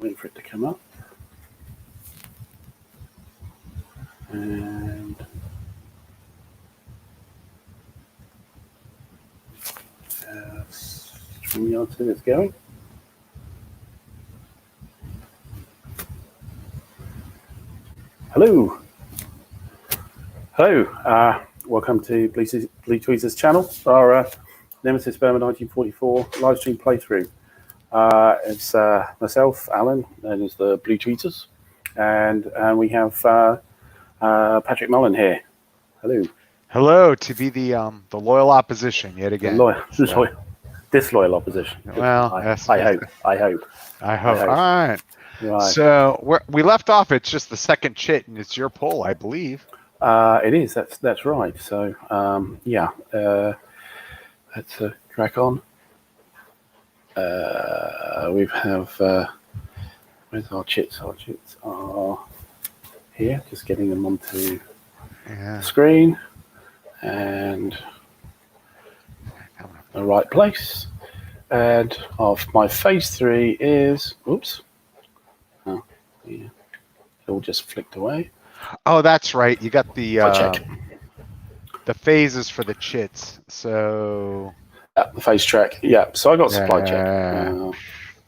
Wait for it to come up. And StreamYard is going. Hello. Hello. Welcome to Blue Tweezer's channel, our Nemesis Burma 1944 live stream playthrough. It's myself, Alan, known as the Blue Tweezers, and we have Patrick Mullen here. Hello. Hello, to be the loyal opposition yet again. Disloyal opposition. Well, I hope. All right. So we left off. It's just the second chit, and it's your poll, I believe. It is. That's right. So yeah, let's crack on. We have where's our chits? Our chits are here. Just getting them onto the screen and the right place. And of my phase 3 is oops. Oh, yeah. It all just flicked away. Oh, that's right. You got the phases for the chits. So the phase track. Yeah. So I got supply check.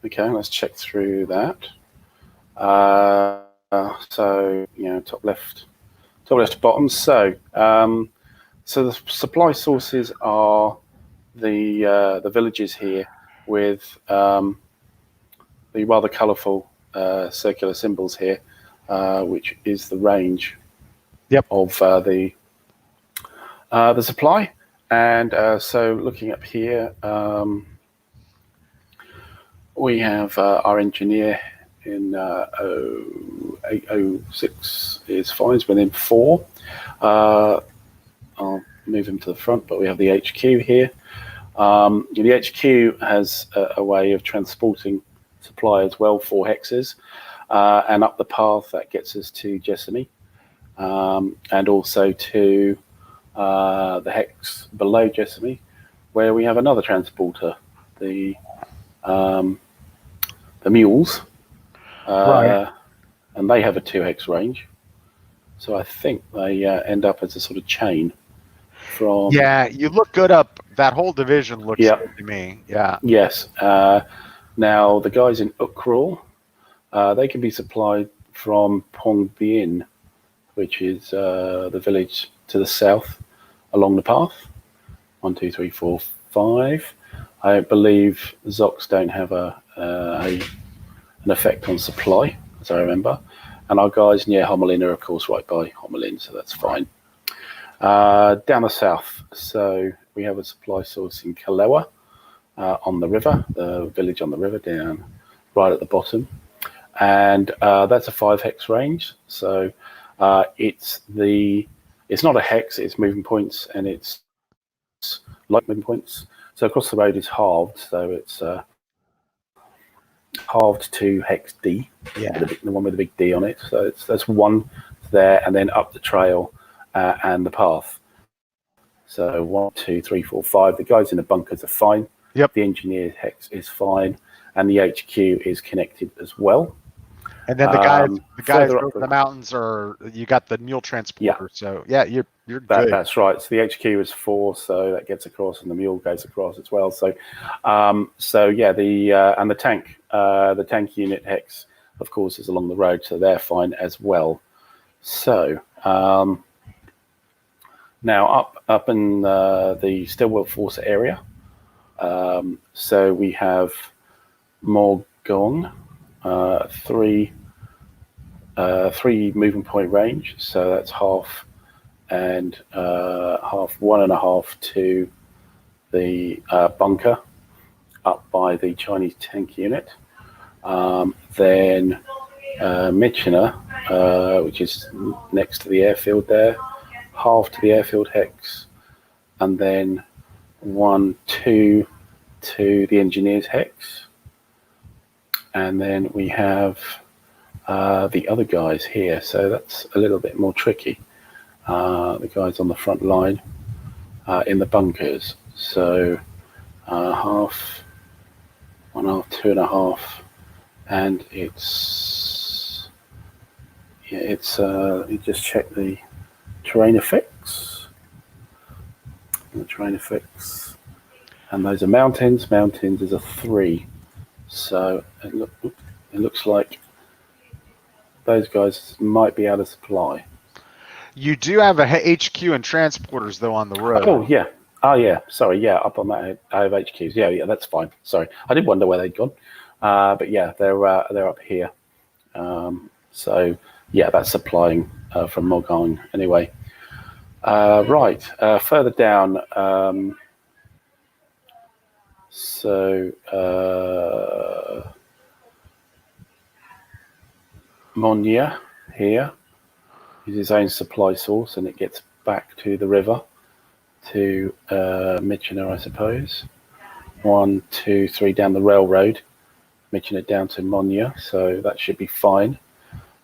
Okay, let's check through that. So top left to bottom. So so the supply sources are the villages here with the rather colourful circular symbols here, which is the range of the supply. And so looking up here, we have our engineer in 806 is fine, it's within 4. I'll move him to the front, but we have the HQ here. The HQ has a way of transporting supply as well, 4 hexes, and up the path that gets us to Jessamy, and also to the hex below Jessamy, where we have another transporter, the mules, right. And they have a 2 hex range, so I think they end up as a sort of chain. From you look good up. That whole division looks good to me. Yeah. Yes. Now the guys in Ukral, they can be supplied from Pong Bien, which is the village to the south along the path. 1, 2, 3, 4, 5. I believe Zox don't have an effect on supply, as I remember. And our guys near Homelin are, of course, right by Homelin, so that's fine. Down the south, so we have a supply source in Kalewa on the river, the village on the river down right at the bottom. And that's a 5 hex range. So it's not a hex, it's moving points, and it's like moving points. So across the road is halved, so it's halved to hex D, the one with the big D on it. So that's 1 there, and then up the trail and the path. So 1, 2, 3, 4, 5. The guys in the bunkers are fine. Yep. The engineer hex is fine, and the HQ is connected as well. And then the guys over the mountains you got the mule transporter. So you're good. That's right. So the HQ is 4, so that gets across, and the mule goes across as well. So and the tank unit hex, of course, is along the road, so they're fine as well. So now up in the Stillwell Force area, so we have Morgong, 3 moving point range, so that's half and half, 1.5 to the bunker up by the Chinese tank unit. Then Michener, which is next to the airfield there, half to the airfield hex, and then 1, 2 to the engineer's hex. And then we have the other guys here, so that's a little bit more tricky. The guys on the front line in the bunkers, so half, 1.5, 2.5 and it's you just check the terrain effects. And those are mountains. Mountains is a 3, so it looks like those guys might be able to supply. You do have a HQ and transporters though on the road. Oh yeah. Sorry, yeah. Up on that, I have HQs. Yeah. That's fine. Sorry, I did wonder where they'd gone. But yeah, they're up here. So yeah, that's supplying from Mogong anyway. Right, further down. Monya here is his own supply source, and it gets back to the river to Michener, I suppose. 1, 2, 3 down the railroad, Michener down to Monya, so that should be fine.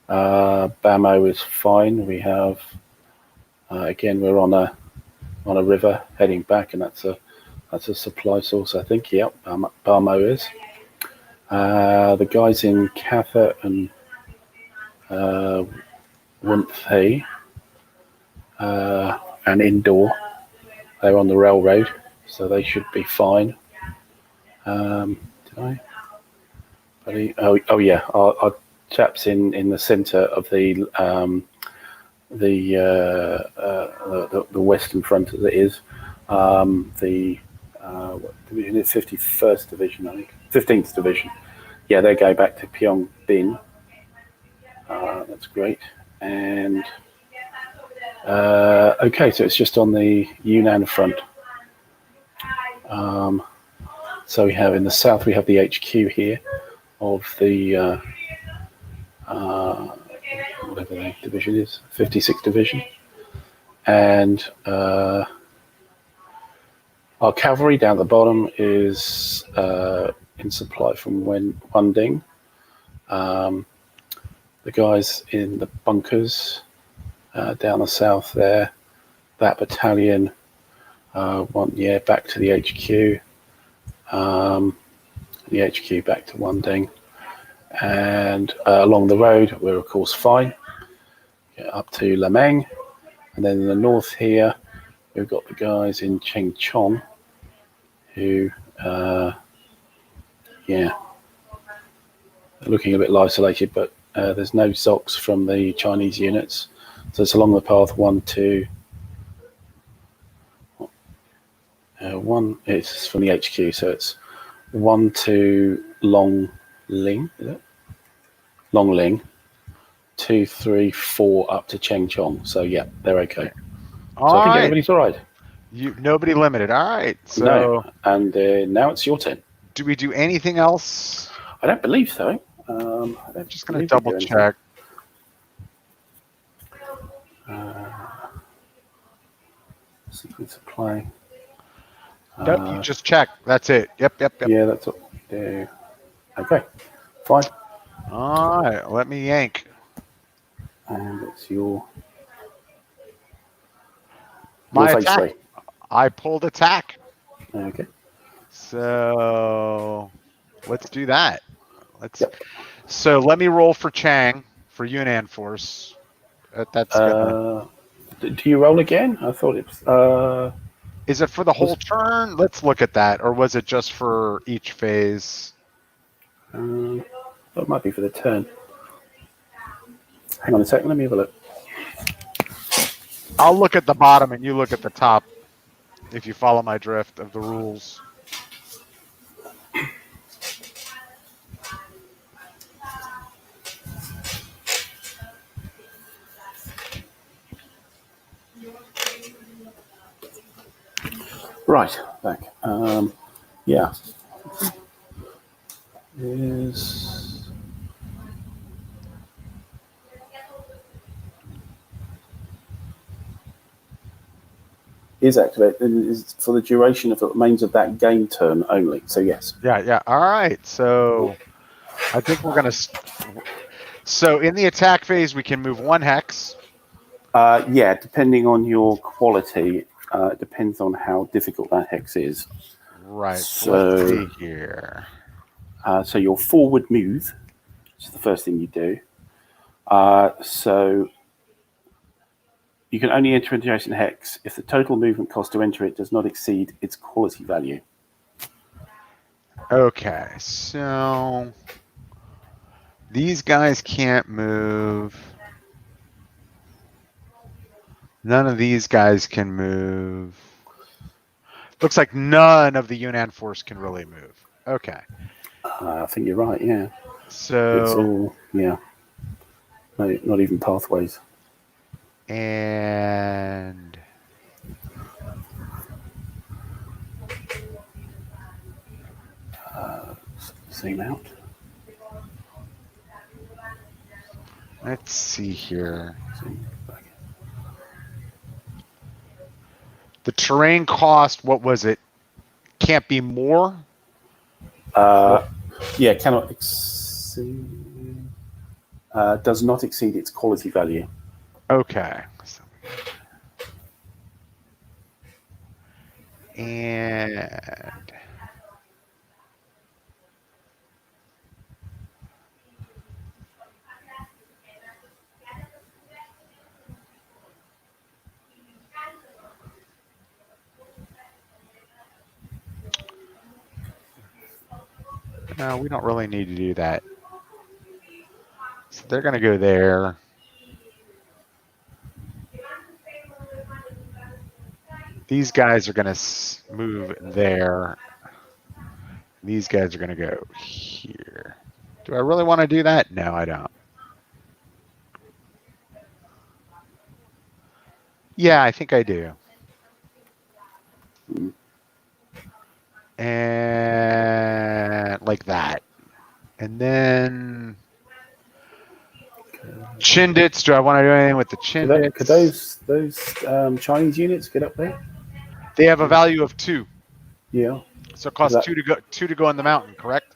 Bamo is fine. We have again, we're on a river heading back, and that's a supply source, I think. Yep, Bamo is. The guys in Catha and Wunthe and Indoor, they're on the railroad, so they should be fine. Did I? Oh yeah, our chaps in the centre of the western front as it is. What division is 51st Division, I think. 15th Division. Yeah, they're going back to Pyong Bin. That's great. And okay, so it's just on the Yunnan front. So we have in the south, we have the HQ here of the whatever the division is, 56th Division. And our cavalry down at the bottom is in supply from Wunding. The guys in the bunkers down the south there, that battalion back to the HQ. The HQ back to Wunding. And along the road, we're of course fine. Get up to Lameng. And then in the north here, we've got the guys in Chengchong who, they're looking a bit isolated, but there's no ZOCs from the Chinese units. So it's along the path 1, 2. It's from the HQ, so it's 1 to Long Ling, is it? Long Ling. 2, 3, 4 up to Chengchong. So yeah, they're okay. So I think everybody's all right. Nobody limited. All right. So no. And now it's your turn. Do we do anything else? I don't believe so. I'm just going to double check. Sequence of play. Nope, you just check. That's it. Yep. Yeah, that's what we do. Okay, fine. All right, let me yank. And it's your my attack. 3. I pulled attack. Okay. So let's do that. So let me roll for Chang for Yunnan Force. That's do you roll again? I thought it was. Is it for the whole turn? Let's look at that. Or was it just for each phase? It might be for the turn. Hang on a second. Let me have a look. I'll look at the bottom and you look at the top, if you follow my drift of the rules. Right, back. Yeah. Is activated and is for the duration of the remains of that game turn only. So yes. Yeah. All right. So I think we're gonna. So in the attack phase, we can move 1 hex. Yeah, depending on your quality, it depends on how difficult that hex is. Right. So let's see here. So your forward move which is the first thing you do. So you can only enter adjacent hex if the total movement cost to enter it does not exceed its quality value. Okay, so these guys can't move. None of these guys can move. Looks like none of the Yunnan force can really move. Okay. I think you're right, yeah. So it's all, yeah. No, not even pathways. And Zoom out. let's see here. Zoom back. The terrain cost, what was it? Can't be more? Yeah, cannot exceed. Does not exceed its quality value. Okay. And no, we don't really need to do that. So they're going to go there. These guys are going to move there. These guys are going to go here. Do I really want to do that? No, I don't. Yeah, I think I do. And like that. And then Chindits. Do I want to do anything with the Chindits? Could those Chinese units get up there? They have a value of 2. Yeah. So it costs 2 to go in the mountain, correct?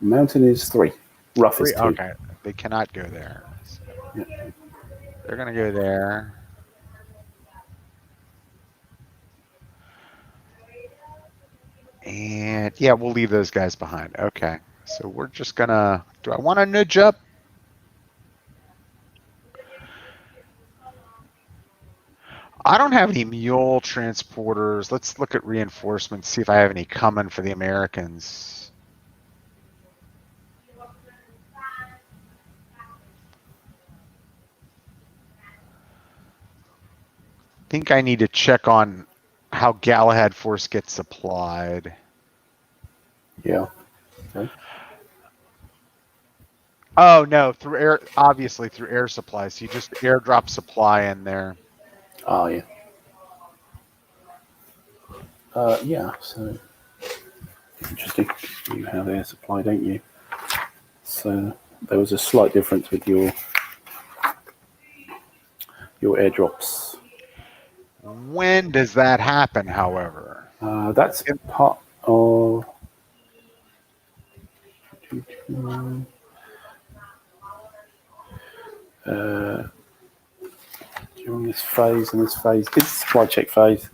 Mountain is 3. Rough is 2. Okay. They cannot go there. So Yeah. they're going to go there. And yeah, we'll leave those guys behind. Okay. So we're just going to, do I want to nudge up? I don't have any mule transporters. Let's look at reinforcements, see if I have any coming for the Americans. I think I need to check on how Galahad Force gets supplied. Yeah. Okay. Oh no, through air, obviously through air supply. So you just airdrop supply in there. Oh yeah. Yeah. So interesting. You have air supply, don't you? So there was a slight difference with your airdrops. When does that happen, however? That's part of during this phase and this phase. This is the supply check phase.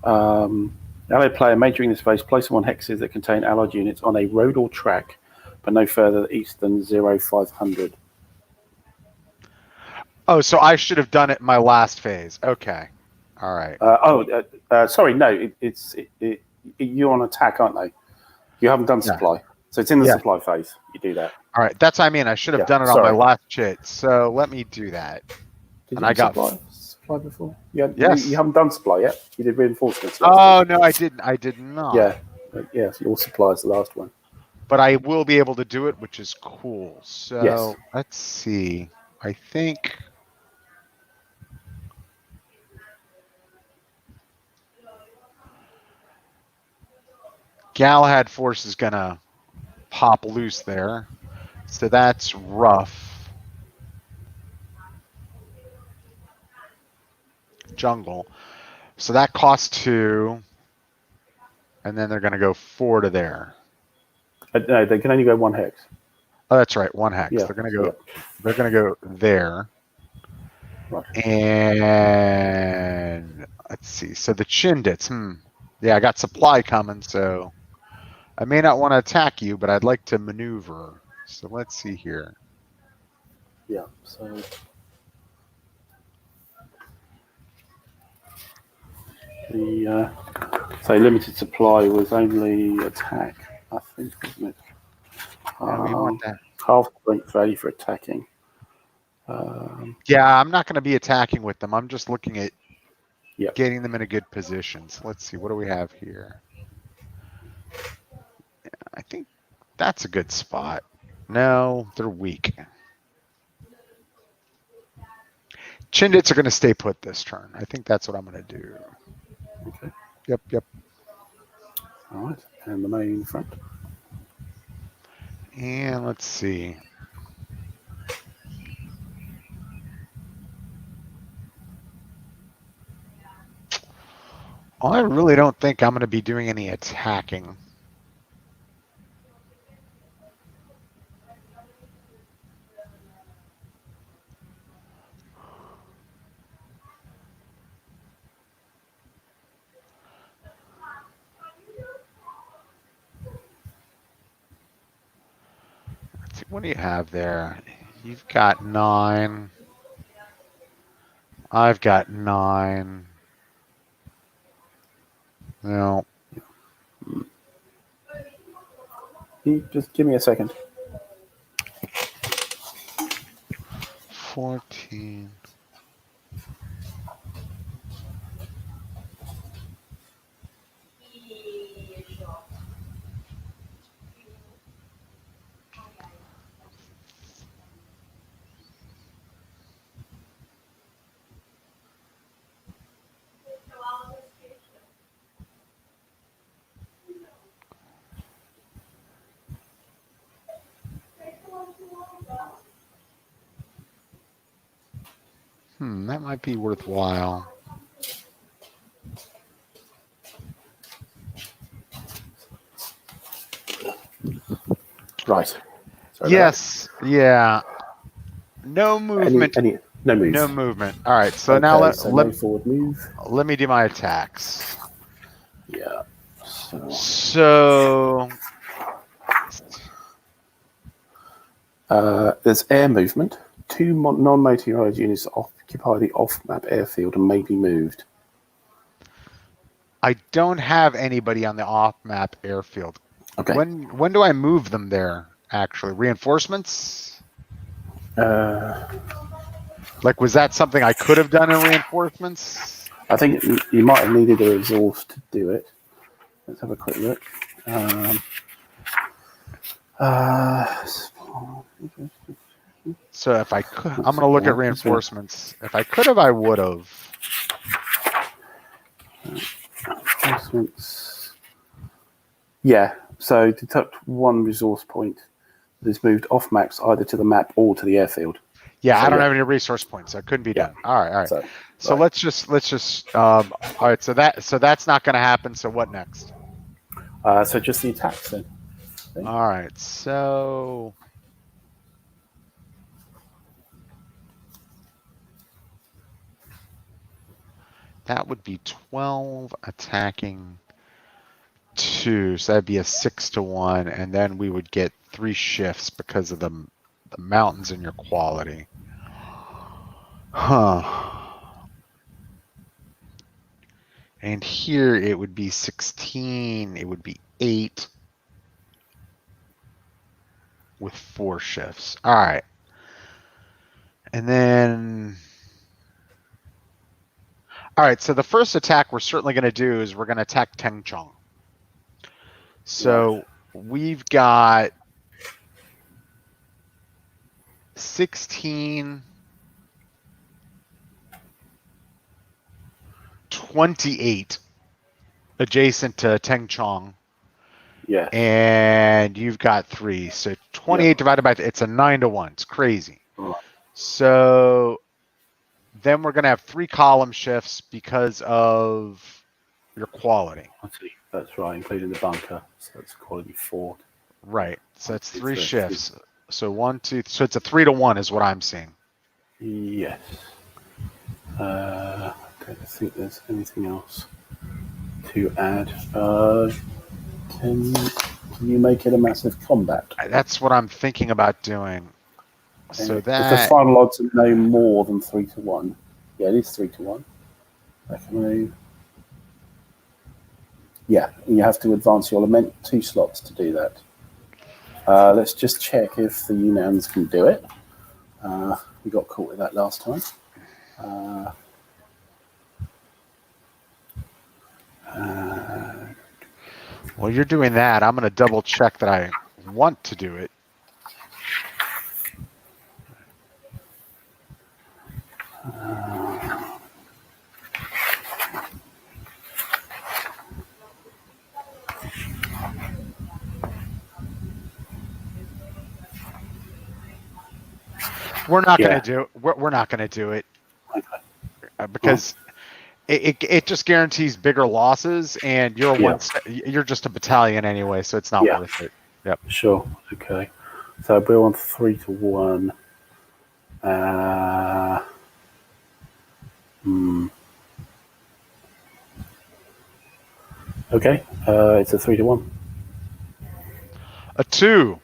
Allied player may during this phase place them on hexes that contain allied units on a road or track, but no further east than 0500. Oh, so I should have done it in my last phase. Okay. All right. Sorry, no, you're on attack, aren't they? You haven't done supply. So it's in the supply phase. You do that. All right. That's what I mean. I should have done it on my last chit. So let me do that. Did you supply before? Yes. You haven't done supply yet. You did reinforcements. Oh, no, I didn't. I did not. Yeah. Yes, your supply is the last one. But I will be able to do it, which is cool. So yes. Let's see. I think... Galahad Force is going to pop loose there. So that's rough. Jungle. So that costs 2. And then they're going to go 4 to there. No, they can only go 1 hex. Oh, that's right, 1 hex. Yeah. They're going to go. Yeah. They're going to go there. Right. And let's see. So the Chindits. Yeah, I got supply coming, so I may not want to attack you, but I'd like to maneuver. So let's see here. Yeah. So the limited supply was only attack, I think, wasn't it? Yeah, we want that. Half strength value for attacking. Yeah, I'm not going to be attacking with them. I'm just looking at Yep. getting them in a good position. So let's see. What do we have here? I think that's a good spot. No, they're weak. Chindits are going to stay put this turn. I think that's what I'm going to do. Okay. Yep. All right. And the main front. And let's see. I really don't think I'm going to be doing any attacking. Let's see, what do you have there? You've got 9. I've got 9. No. Just give me a second. 14. That might be worthwhile. Right. Sorry Yes. Yeah. No movement. No moves. No movement. All right. So okay, now no forward move. Let me do my attacks. Yeah. So there's air movement. 2 non-motorized units occupy the off-map airfield and may be moved. I don't have anybody on the off-map airfield. Okay. When do I move them there? Actually, reinforcements. Like, was that something I could have done in reinforcements? I think you might have needed a resource to do it. Let's have a quick look. So if I could, I'm going to look at reinforcements. If I could have, I would have. Reinforcements. Yeah. So deduct 1 resource point that is moved off max either to the map or to the airfield. Yeah, so, I don't have any resource points, so it couldn't be done. All right. So let's just. All right. So that's not going to happen. So what next? So just the attacks then. All right. So that would be 12 attacking 2, so that'd be a 6-1, and then we would get 3 shifts because of the mountains in your quality. And here it would be 16, it would be 8 with 4 shifts. All right. And then, all right, so the first attack we're certainly going to do is we're going to attack Tengchong. So we've got 16, 28 adjacent to Tengchong. Yeah. And you've got 3. So 28 divided by, it's a 9-1. It's crazy. Oh. So then we're going to have 3 column shifts because of your quality. I see. That's right, including the bunker. So that's quality 4. Right. So that's 3 shifts. So 1, 2. So it's a 3-1 is what I'm seeing. Yes. I don't think there's anything else to add. Can you make it a massive combat? That's what I'm thinking about doing. So If the that final odds are no more than 3-1, yeah, it is 3-1. I can move. Yeah, you have to advance your lament 2 slots to do that. Let's just check if the Unans can do it. We got caught with that last time. while you're doing that, I'm going to double check that I want to do it. We're not going to do it. We're not going to do it because it just guarantees bigger losses, and you're just a battalion anyway, so it's not worth it. Yep. Sure. Okay. So we're on 3-1. Okay. It's a 3-1. A 2.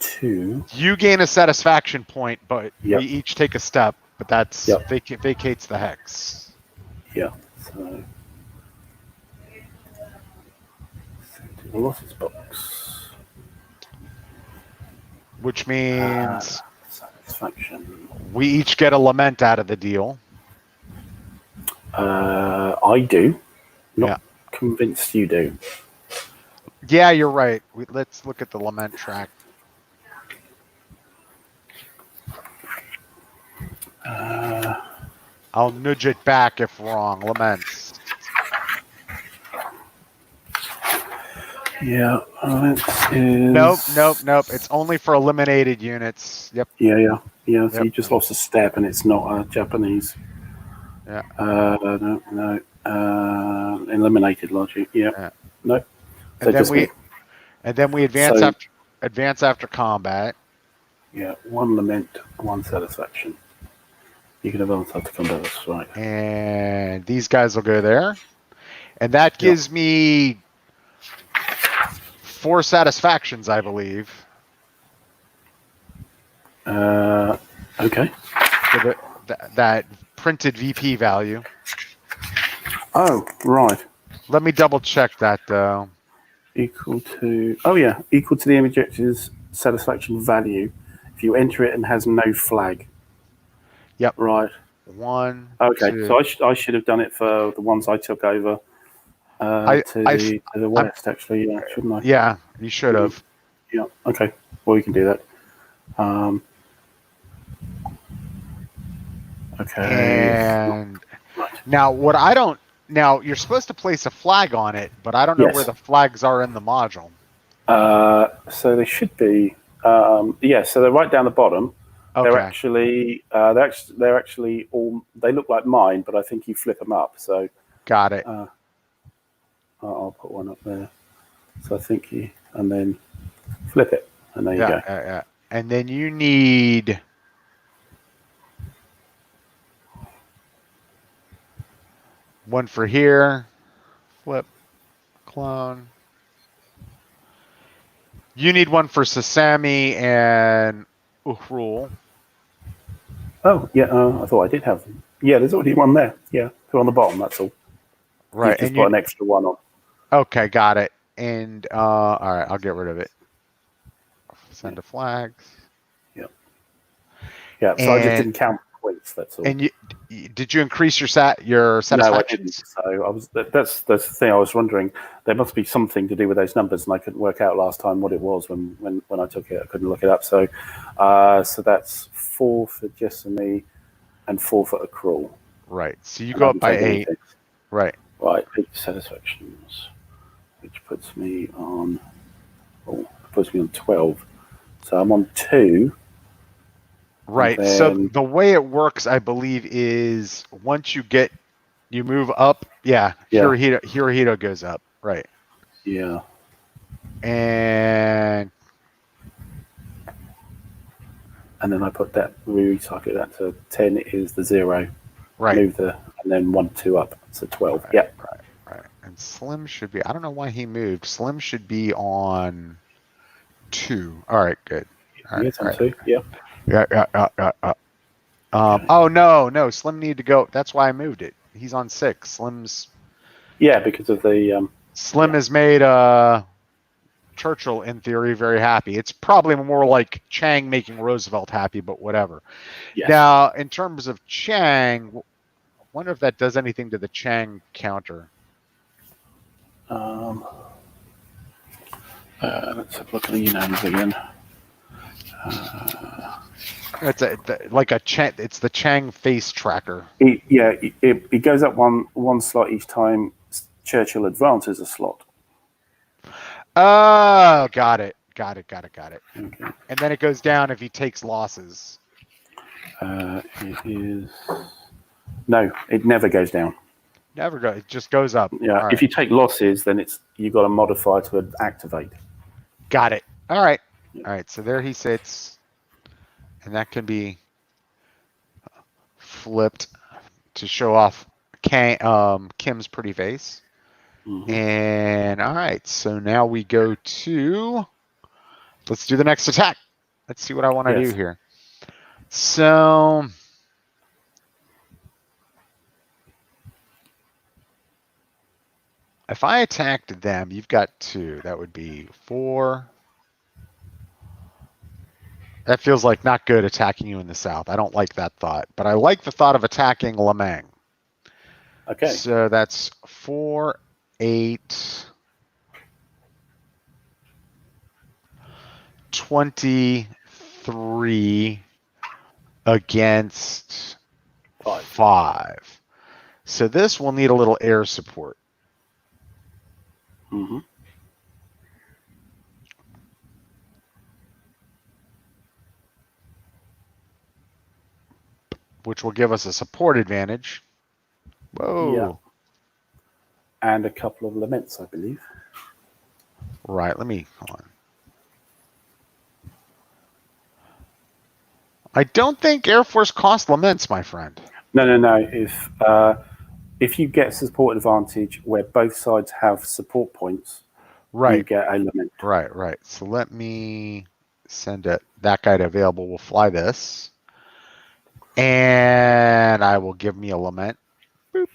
2. You gain a satisfaction point, but Yep. we each take a step. But that's Yep. vacates the hex. Yeah. So the losses box. Which means Satisfaction. we each get a lament out of the deal. I do. Not convinced you do. Yeah, you're right. Let's look at the lament track. I'll nudge it back if wrong. Laments. Yeah. Is... Nope. It's only for eliminated units. Yep. Yeah. So you just lost a step, and it's not Japanese. Yeah. No. Eliminated logic. Yeah. No. So and then we advance after combat. Yeah. 1 lament, 1 satisfaction. You can advance after combat. That's right. And these guys will go there, and that gives me 4 satisfactions, I believe. Okay. For that printed VP value. Oh, right. Let me double check that though. Equal to the objective's satisfaction value if you enter it and has no flag. Yep. Right. 1. Okay. 2. So I should have done it for the ones I took over to the west, actually. Yeah, shouldn't I? Yeah, you should have. Yeah. Okay. Well, we can do that. Okay. And now now you're supposed to place a flag on it, but I don't know where the flags are in the module. So they should be. So they're right down the bottom. Okay. They're actually all. They look like mine, but I think you flip them up. So got it. I'll put one up there. So I think and then flip it, and there you go. Yeah. And then you need. One for here. Flip. Clone. You need one for Sasami and Uhrul. Oh, yeah. I thought I did have them. Yeah, there's already one there. Yeah, they're on the bottom. That's all. Right. You've just put an extra one on. Okay, got it. And all right, I'll get rid of it. Send to flags. Yep. Yeah. So I just didn't count points. That's all. And did you increase your satisfaction? No, I didn't. So that's the thing. I was wondering. There must be something to do with those numbers, and I couldn't work out last time what it was when I took it. I couldn't look it up. So, so that's 4 for Jessamy and 4 for Accrual. Right. So you go up by 8. Right. Right. 8 satisfactions, which puts me on. Puts me on 12. So I'm on 2. Right. So the way it works, I believe, is once you move up. Yeah. Hirohito goes up. Right. Yeah. And then I put that. We recycle that to 10 is the 0. Right. Move and then 1, 2 up. So 12. Right, Yeah. Right. And Slim should be, I don't know why he moved. Slim should be on 2. All right, good. All right, Yes, all on right. 2. Yeah. Yeah. Oh, no, Slim needed to go. That's why I moved it. He's on 6. Yeah, because of the Slim yeah. has made Churchill, in theory, very happy. It's probably more like Chang making Roosevelt happy, but whatever. Yes. Now, in terms of Chang, I wonder if that does anything to the Chang counter. Let's have a look at the Yunans again. It's like a Chang. It's the Chang face tracker. It goes up one slot each time Churchill advances a slot. Oh, got it. Okay. And then it goes down if he takes losses. It is no, it never goes down. Never go. It just goes up. Yeah. All If you take losses, then you've got a modifier to activate. Got it. All right. All right. So there he sits, and that can be flipped to show off Kim's pretty face. Mm-hmm. And all right. So now we go to. Let's do the next attack. Let's see what I want to do here. So. If I attacked them, you've got 2. That would be 4. That feels like not good attacking you in the south. I don't like that thought, but I like the thought of attacking Lemang. Okay. So that's 4, 8, 23 against 5. So this will need a little air support. Mm-hmm. Which will give us a support advantage. Whoa. Yeah. And a couple of laments, I believe. Right, hold on. I don't think Air Force costs laments, my friend. No. If you get support advantage where both sides have support points, right, you get a lament. Right. So let me send that guy to available. We'll fly this. And I will give me a lament. Boop.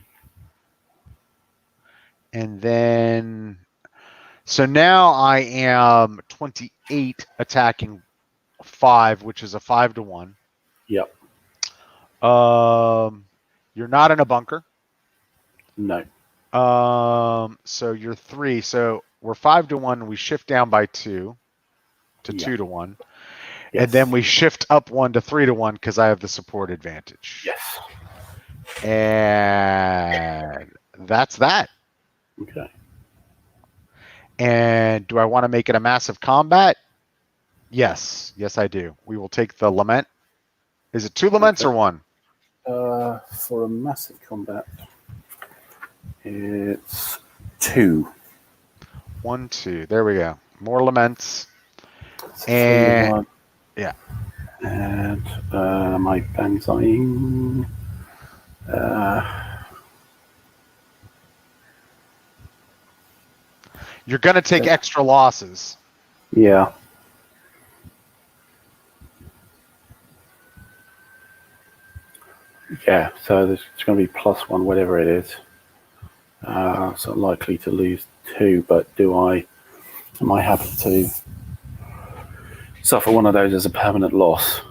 And then, so now I am 28 attacking 5, which is a 5-1. Yep. You're not in a bunker. No. So you're 3. So we're 5-1. We shift down by 2 to 2-1. Yes. And then we shift up 1 to 3-1 because I have the support advantage. Yes. And that's that. Okay. And do I want to make it a massive combat? Yes, I do. We will take the lament. Is it 2 laments or 1? For a massive combat, it's 2. 1, 2. There we go. More laments. So And yeah. And my banzaiing. You're going to take extra losses. Yeah. Yeah, so it's going to be +1, whatever it is. So I'm likely to lose 2, but am I happy to suffer one of those as a permanent loss?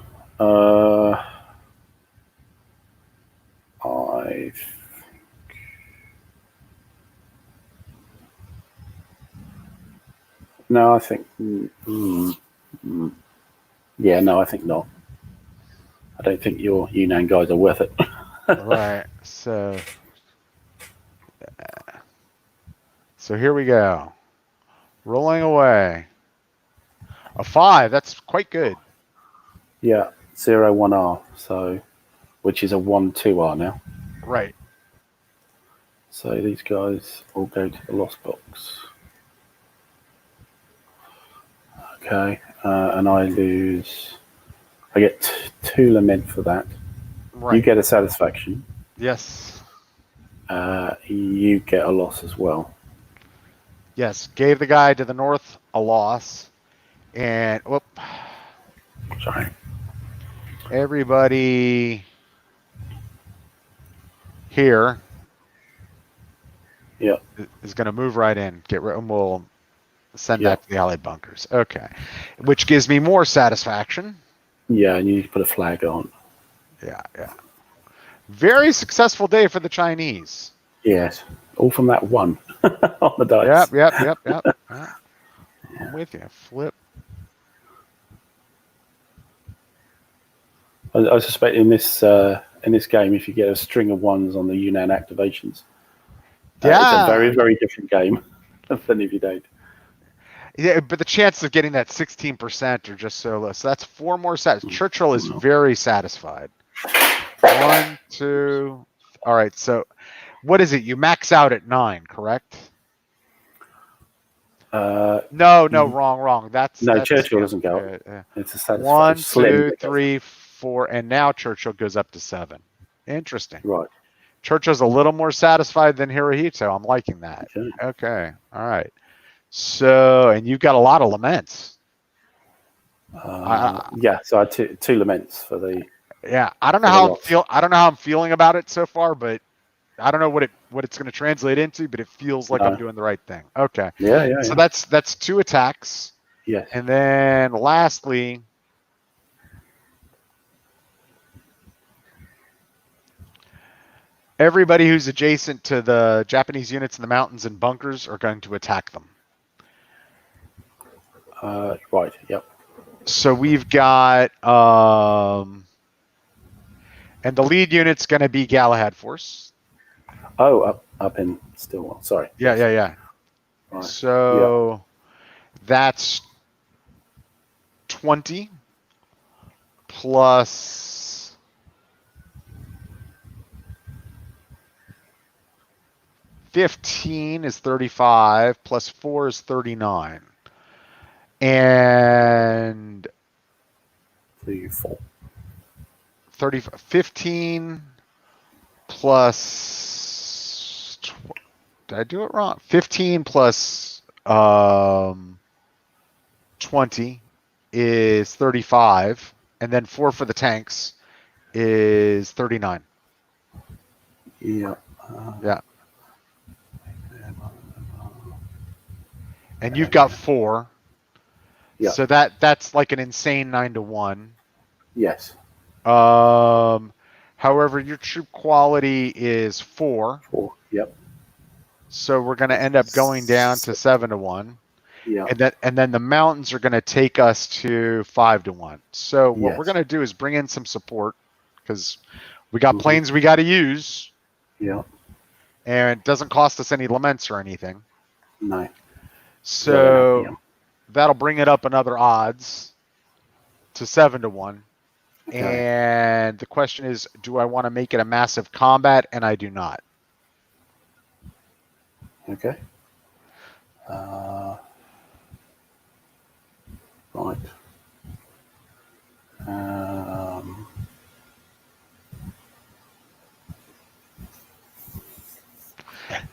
I think I think not. I don't think your Yunnan guys are worth it. Right. So here we go. Rolling away. A 5. That's quite good. Yeah, 0-1R. So, which is a 1-2R now. Right. So these guys all go to the lost box. Okay, and I get 2 lament for that. Right. You get a satisfaction. Yes. you get a loss as well. Yes, gave the guy to the north a loss. And whoop. Sorry. Everybody here is going to move right in. And we'll send that to the Allied bunkers. Okay. Which gives me more satisfaction. Yeah, and you need to put a flag on. Yeah. Very successful day for the Chinese. Yes. All from that one on the dice. Yep. I'm with you. Flip. I suspect in this game, if you get a string of ones on the Yunnan activations, it's a very, very different game than if you don't. Yeah, but the chances of getting that 16% are just so low. So that's 4 more sets. Churchill is very satisfied. 1, 2. All right. So what is it? You max out at 9, correct? No, wrong. That's Churchill doesn't go. It's a satisfied 1, 2, 3, 4, and now Churchill goes up to 7. Interesting. Right. Churchill's a little more satisfied than Hirohito. I'm liking that. Okay. All right. So, and you've got a lot of laments. Yeah. So I had two laments for the. Yeah, I don't know how I'm feeling about it so far, but I don't know what it's going to translate into, but it feels like I'm doing the right thing. Okay. Yeah. So that's 2 attacks. Yes. And then lastly, everybody who's adjacent to the Japanese units in the mountains and bunkers are going to attack them. Right. Yep. So we've got and the lead unit's going to be Galahad Force. Oh, up in Stillwell. Sorry. Yeah. Right. So that's 20 plus 15 is 35 plus 4 is 39. And 15 plus did I do it wrong? 15 plus 20 is 35, and then 4 for the tanks is 39. Yeah. Yeah. And you've got 4. Yeah. So that's like an insane 9-1. Yes. However, your troop quality is 4. 4. Yep. So we're going to end up going down to 7-1. Yeah. And then the mountains are going to take us to 5-1. So what we're going to do is bring in some support because we got planes we got to use. Yeah. And it doesn't cost us any laments or anything. No. So that'll bring it up another odds to 7-1. Okay. And the question is, do I want to make it a massive combat? And I do not. Okay. Right.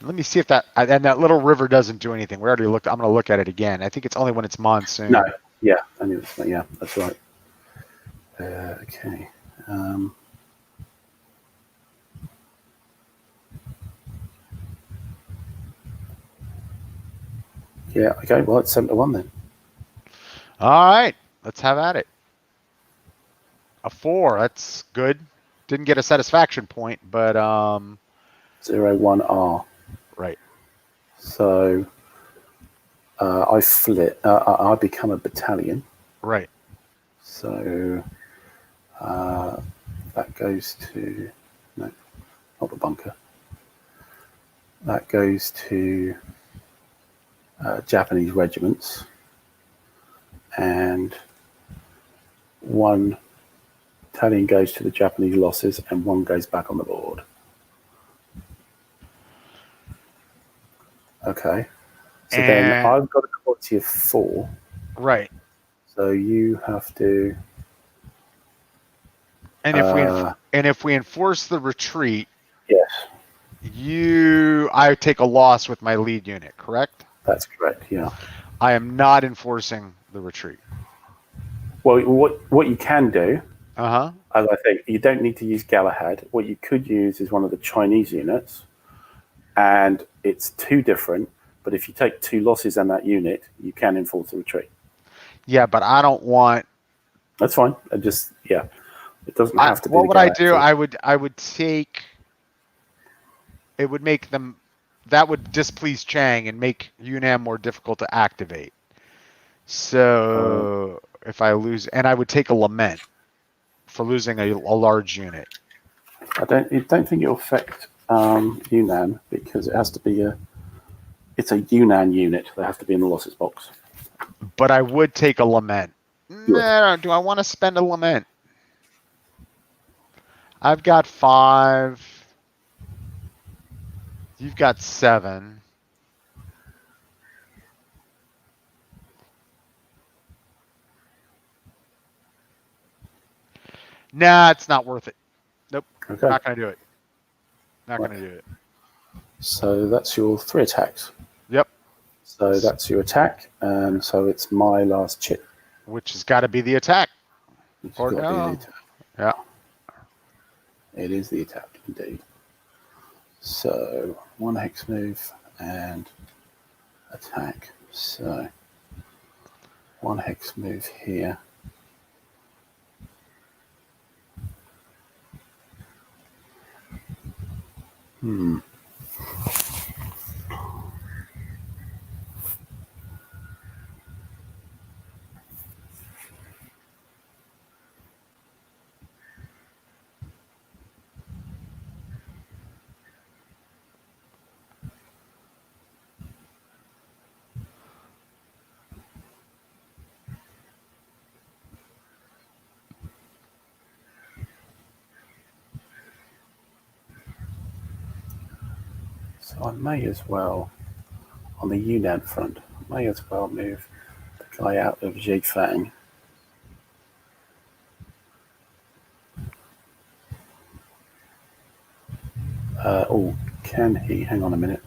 Let me see if that little river doesn't do anything. We already looked. I'm going to look at it again. I think it's only when it's monsoon. No. Yeah. I knew it. Yeah. That's right. Okay. Yeah. Okay. Well, it's 7-1 then. All right. Let's have at it. A 4. That's good. Didn't get a satisfaction point, but 0-1R. Right. So I flip. I become a battalion. Right. So that goes to not the bunker. That goes to Japanese regiments, and 1 battalion goes to the Japanese losses, and 1 goes back on the board. Okay. So then I've got a quality of 4. Right. So you have to. And if we enforce the retreat. Yes. I take a loss with my lead unit, correct? That's correct, yeah. I am not enforcing the retreat. Well, what you can do, Uh-huh. as I think, you don't need to use Galahad. What you could use is one of the Chinese units, and it's 2 different, but if you take 2 losses on that unit, you can enforce a retreat. Yeah, but I don't want... That's fine. It doesn't have to be what the would I Galahad. do? I would take... It would make them... That would displease Chang and make Yunnan more difficult to activate. So if I lose... And I would take a lament for losing a large unit. I don't think it'll affect Yunnan because it has to be it's a Yunnan unit that has to be in the losses box. But I would take a lament. No, do I want to spend a lament? I've got 5. You've got 7. Nah, it's not worth it. Nope. Okay. Not going to do it. Not going to do it. So that's your 3 attacks. Yep. So that's your attack, and so it's my last chip. Which has got to be the attack. Or no. Yeah. It is the attack, indeed. So 1 hex move and attack. So 1 hex move here. So I may as well, on the Yunnan front, I may as well move the guy out of Zhifang. Can he? Hang on a minute.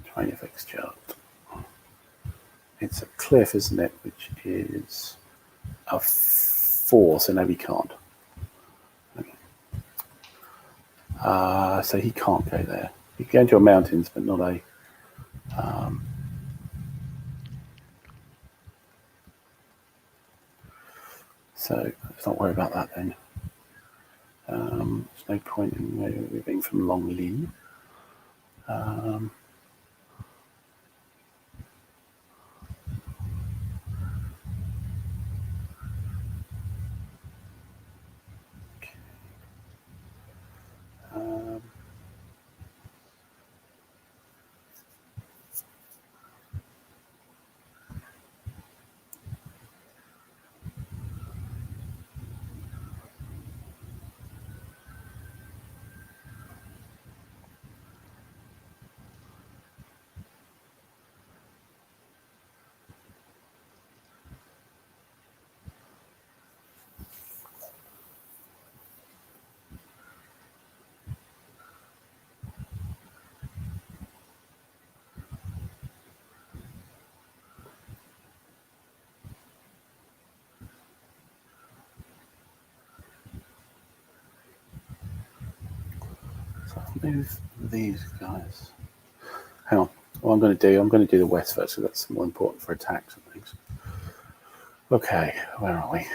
Train effects chart. It's a cliff, isn't it? Which is a 4, so no, he can't. So he can't go there. He can go into a mountains, but not a. So let's not worry about that then. There's no point in moving from Longli. So I'll move these guys. Hang on. What I'm going to do the west first, because that's more important for attacks and things. Okay, where are we?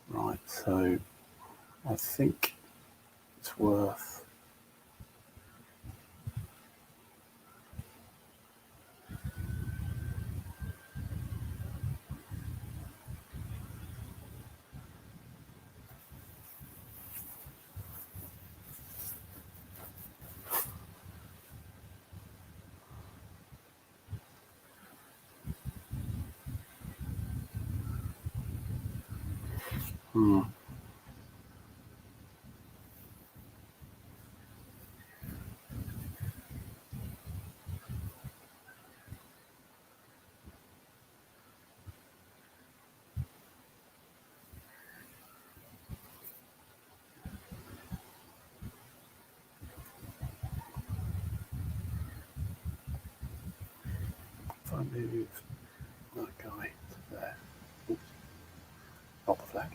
Right, so I think it's worth. I move that guy to there? Oops. Not the flag.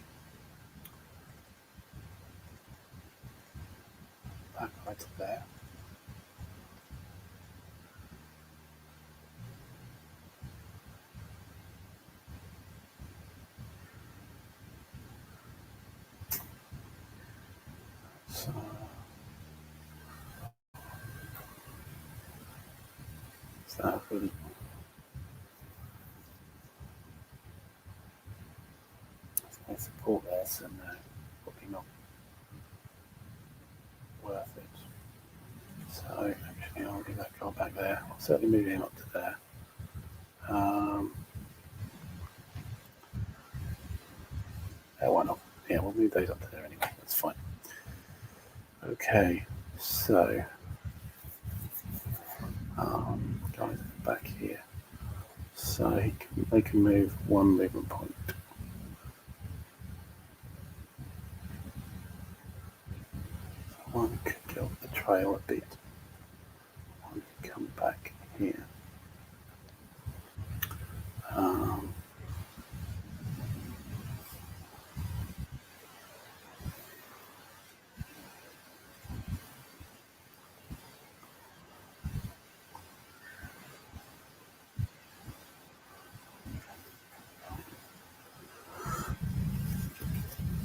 That guy to there. So that really there's no support there, so no, probably not worth it. So actually I'll leave that guy back there. I'll certainly move him up to there. Why not? Yeah, we'll move those up to there anyway. That's fine. Okay, so guys back here. So they can move one movement point. So one could go up the trail a bit. One could come back here.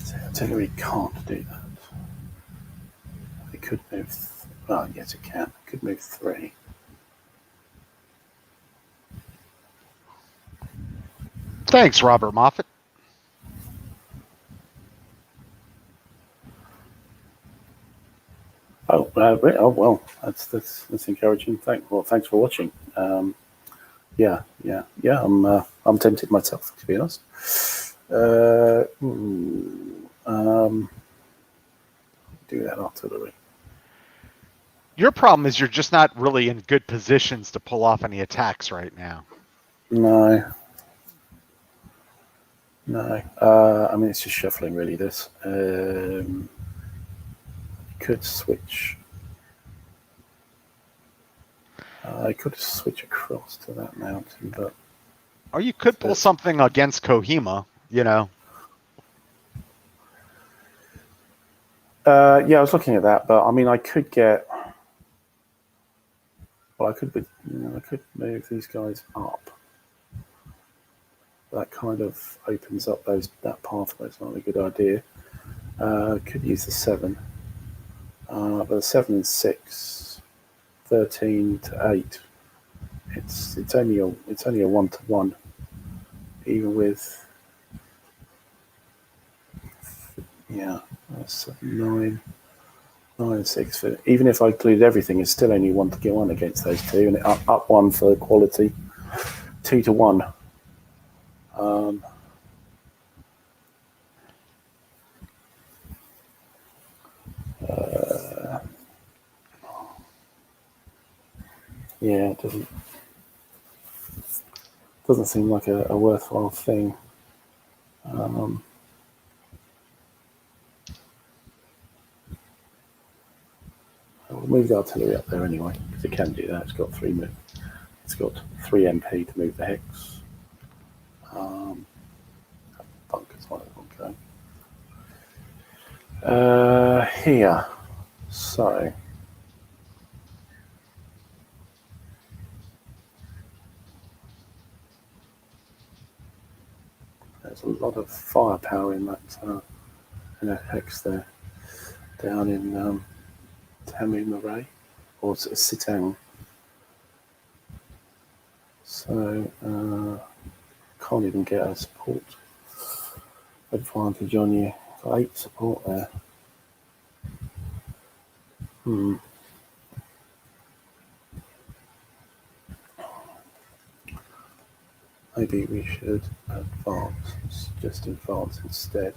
So artillery can't do that. It could move. Well, yes, it can. It could move 3. Thanks, Robert Moffat. Oh, well, that's encouraging. Thanks for watching. Yeah. I'm tempted myself, to be honest. Do that artillery. Your problem is you're just not really in good positions to pull off any attacks right now. No. I mean, it's just shuffling, really, this. Could switch. I could switch across to that mountain, but... Or you could pull something against Kohima, you know. Yeah, I was looking at that, but I mean, I could get... Well, I could move these guys up. That kind of opens up that pathway. It's not a good idea. Could use the 7. But the 7 and 6, 13 to 8. It's only a 1-to-1, even with 7, 9, 6. Even if I include everything, it's still only 1-to-1 against those two, and up 1 for quality, 2-to-1. Yeah, it doesn't seem like a worthwhile thing. We'll move the artillery up there anyway, because it can do that. It's got 3 move. It's got 3 MP to move the hex. Bunkers, one okay. Here, so. There's a lot of firepower in that hex there, down in Tamu Marais, or Sitang. So can't even get a support advantage on you. Got 8 support there. Maybe we should advance, just advance instead.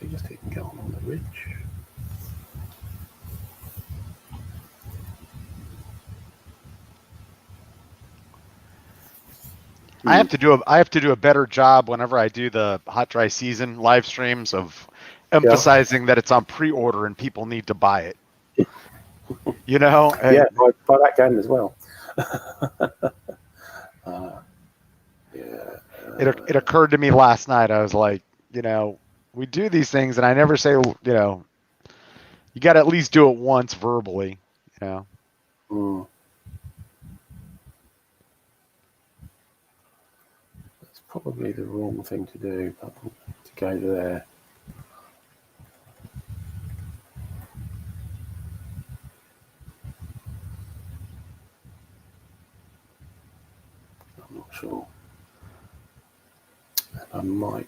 We just didn't go on the ridge. I have to do a better job whenever I do the hot dry season live streams of emphasizing that it's on pre-order and people need to buy it. You know? Yeah, buy that game as well. It occurred to me last night. I was like, you know, we do these things, and I never say, you know, you got to at least do it once verbally. You know. Mm. That's probably the wrong thing to do, but to go there. I'm not sure. I might.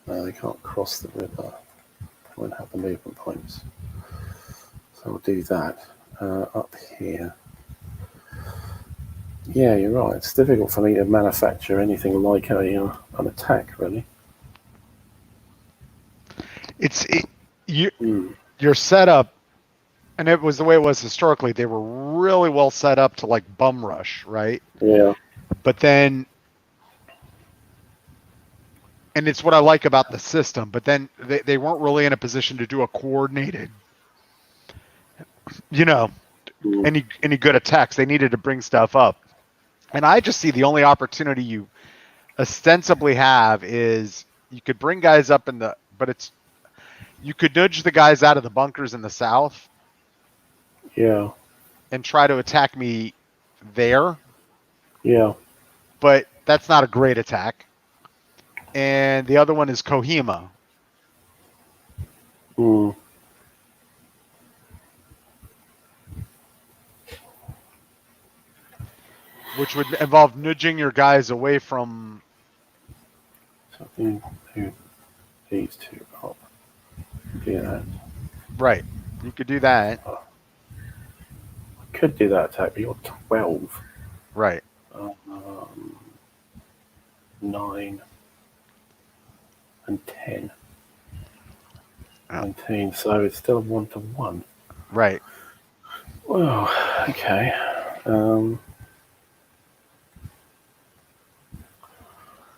No, they can't cross the river. They won't have the movement points. So we'll do that. Up here. Yeah, you're right. It's difficult for me to manufacture anything like an attack, really. Your setup, and it was the way it was historically. They were really well set up to like bum rush, right? Yeah. But then, and it's what I like about the system. But then they weren't really in a position to do a coordinated, you know, any good attacks. They needed to bring stuff up, and I just see the only opportunity you ostensibly have is you could bring guys up you could nudge the guys out of the bunkers in the south. Yeah. And try to attack me there. Yeah. But that's not a great attack. And the other one is Kohima. Which would involve nudging your guys away from something to these two up. Do that. Right. You could do that. I could do that attack, but you're 12. Right. 9 and 10. 19, so it's still a 1-to-1. Right. Well, okay.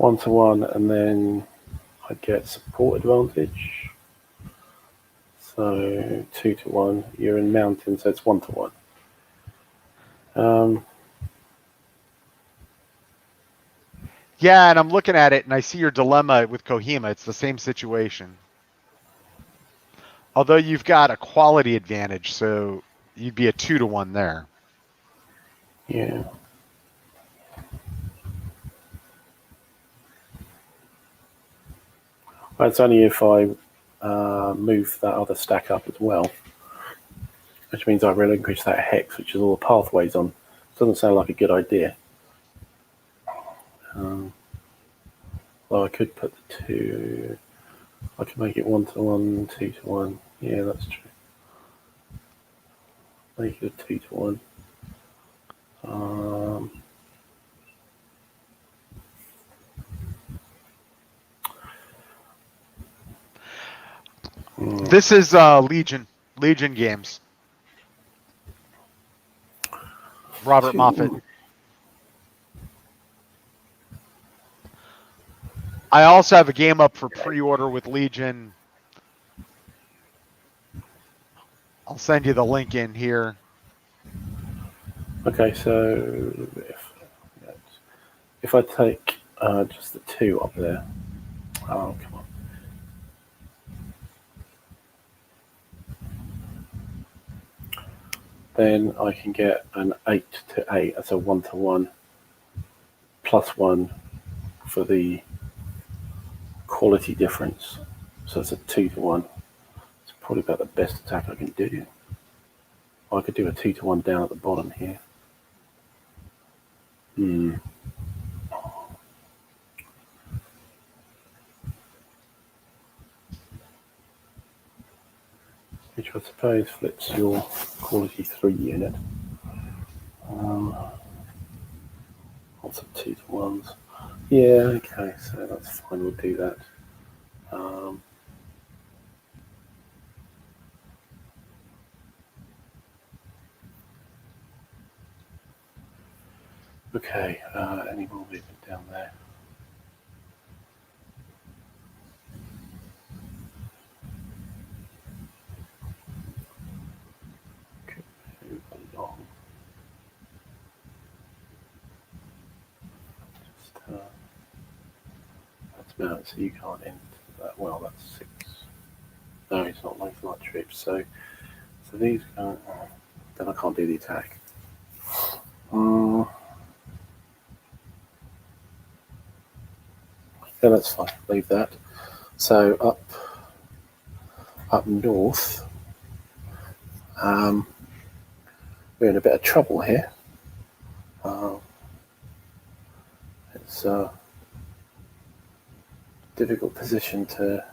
1-to-1, and then I get support advantage. So 2-to-1. You're in mountain, so it's 1-to-1. Yeah, and I'm looking at it, and I see your dilemma with Kohima. It's the same situation. Although you've got a quality advantage, so you'd be a 2-to-1 there. Yeah. That's only if I move that other stack up as well, which means I relinquish that hex, which is all the pathways on. Doesn't sound like a good idea. Well, I could put the 2. I could make it 1-to-1, 2-to-1. Yeah, that's true. Make it a 2-to-1. This is Legion games. Robert Moffat. I also have a game up for pre-order with Legion. I'll send you the link in here. Okay, so if I take just the 2 up there. Oh, come on. Then I can get an 8-to-8. That's a 1-to-1 +1 for the quality difference. So it's a 2-to-1. It's probably about the best attack I can do. I could do a 2-to-1 down at the bottom here. Which I suppose flips your quality 3 unit. Lots of 2-to-1s. Yeah, okay, so that's fine, we'll do that. Okay, any more movement down there? Could move along. Just, that's mount, so you can't enter that. Well, that's 6. No, it's not like light troops, so these can't, then I can't do the attack. Yeah, that's fine, leave that. So up north, we're in a bit of trouble here. It's a difficult position to.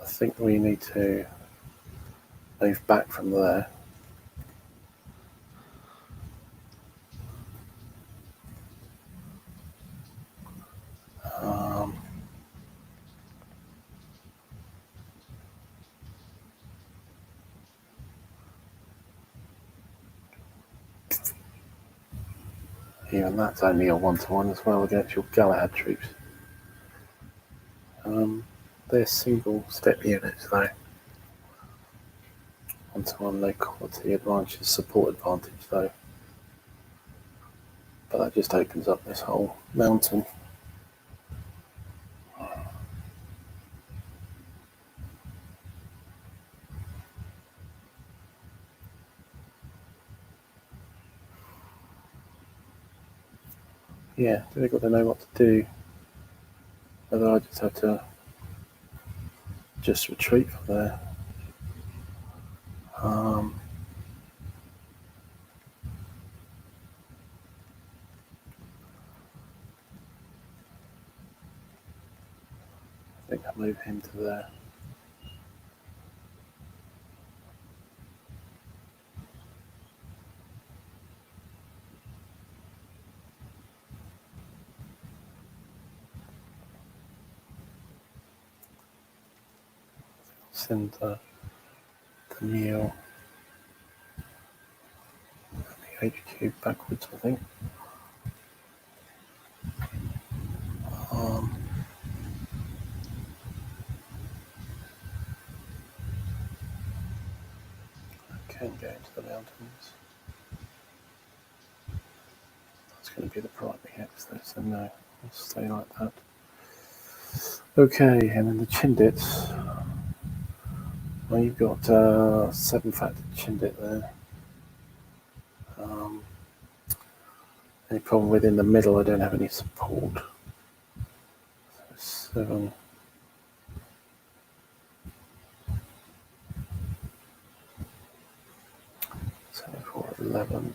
I think we need to move back from there. Even that's only a 1-to-1 as well against your Galahad troops. They're single step units though. 1-to-1 low quality advantage, support advantage though. But that just opens up this whole mountain. Yeah, difficult to know what to do. Whether I just have to just retreat from there. I think I'll move him to there. Send the Mule and the HQ backwards, I think. I can go into the mountains. That's going to be the primary X though, so no, I'll stay like that. Okay, and then the Chindits. Well, you've got 7-factor Chindit there. Any problem within the middle? I don't have any support. So 7. 4, 11.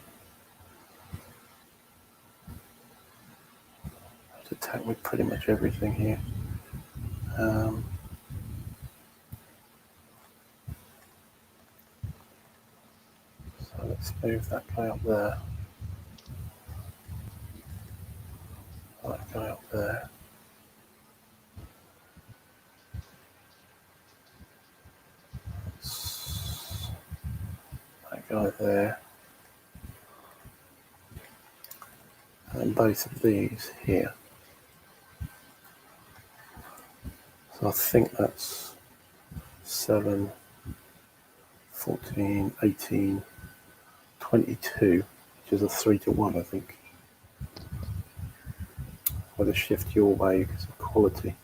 I'd attack with pretty much everything here. So let's move that guy up there. That guy up there. That guy there. And both of these here. So I think that's 7, 14, 18, 22, which is a 3-to-1, I think. With a shift your way because of quality.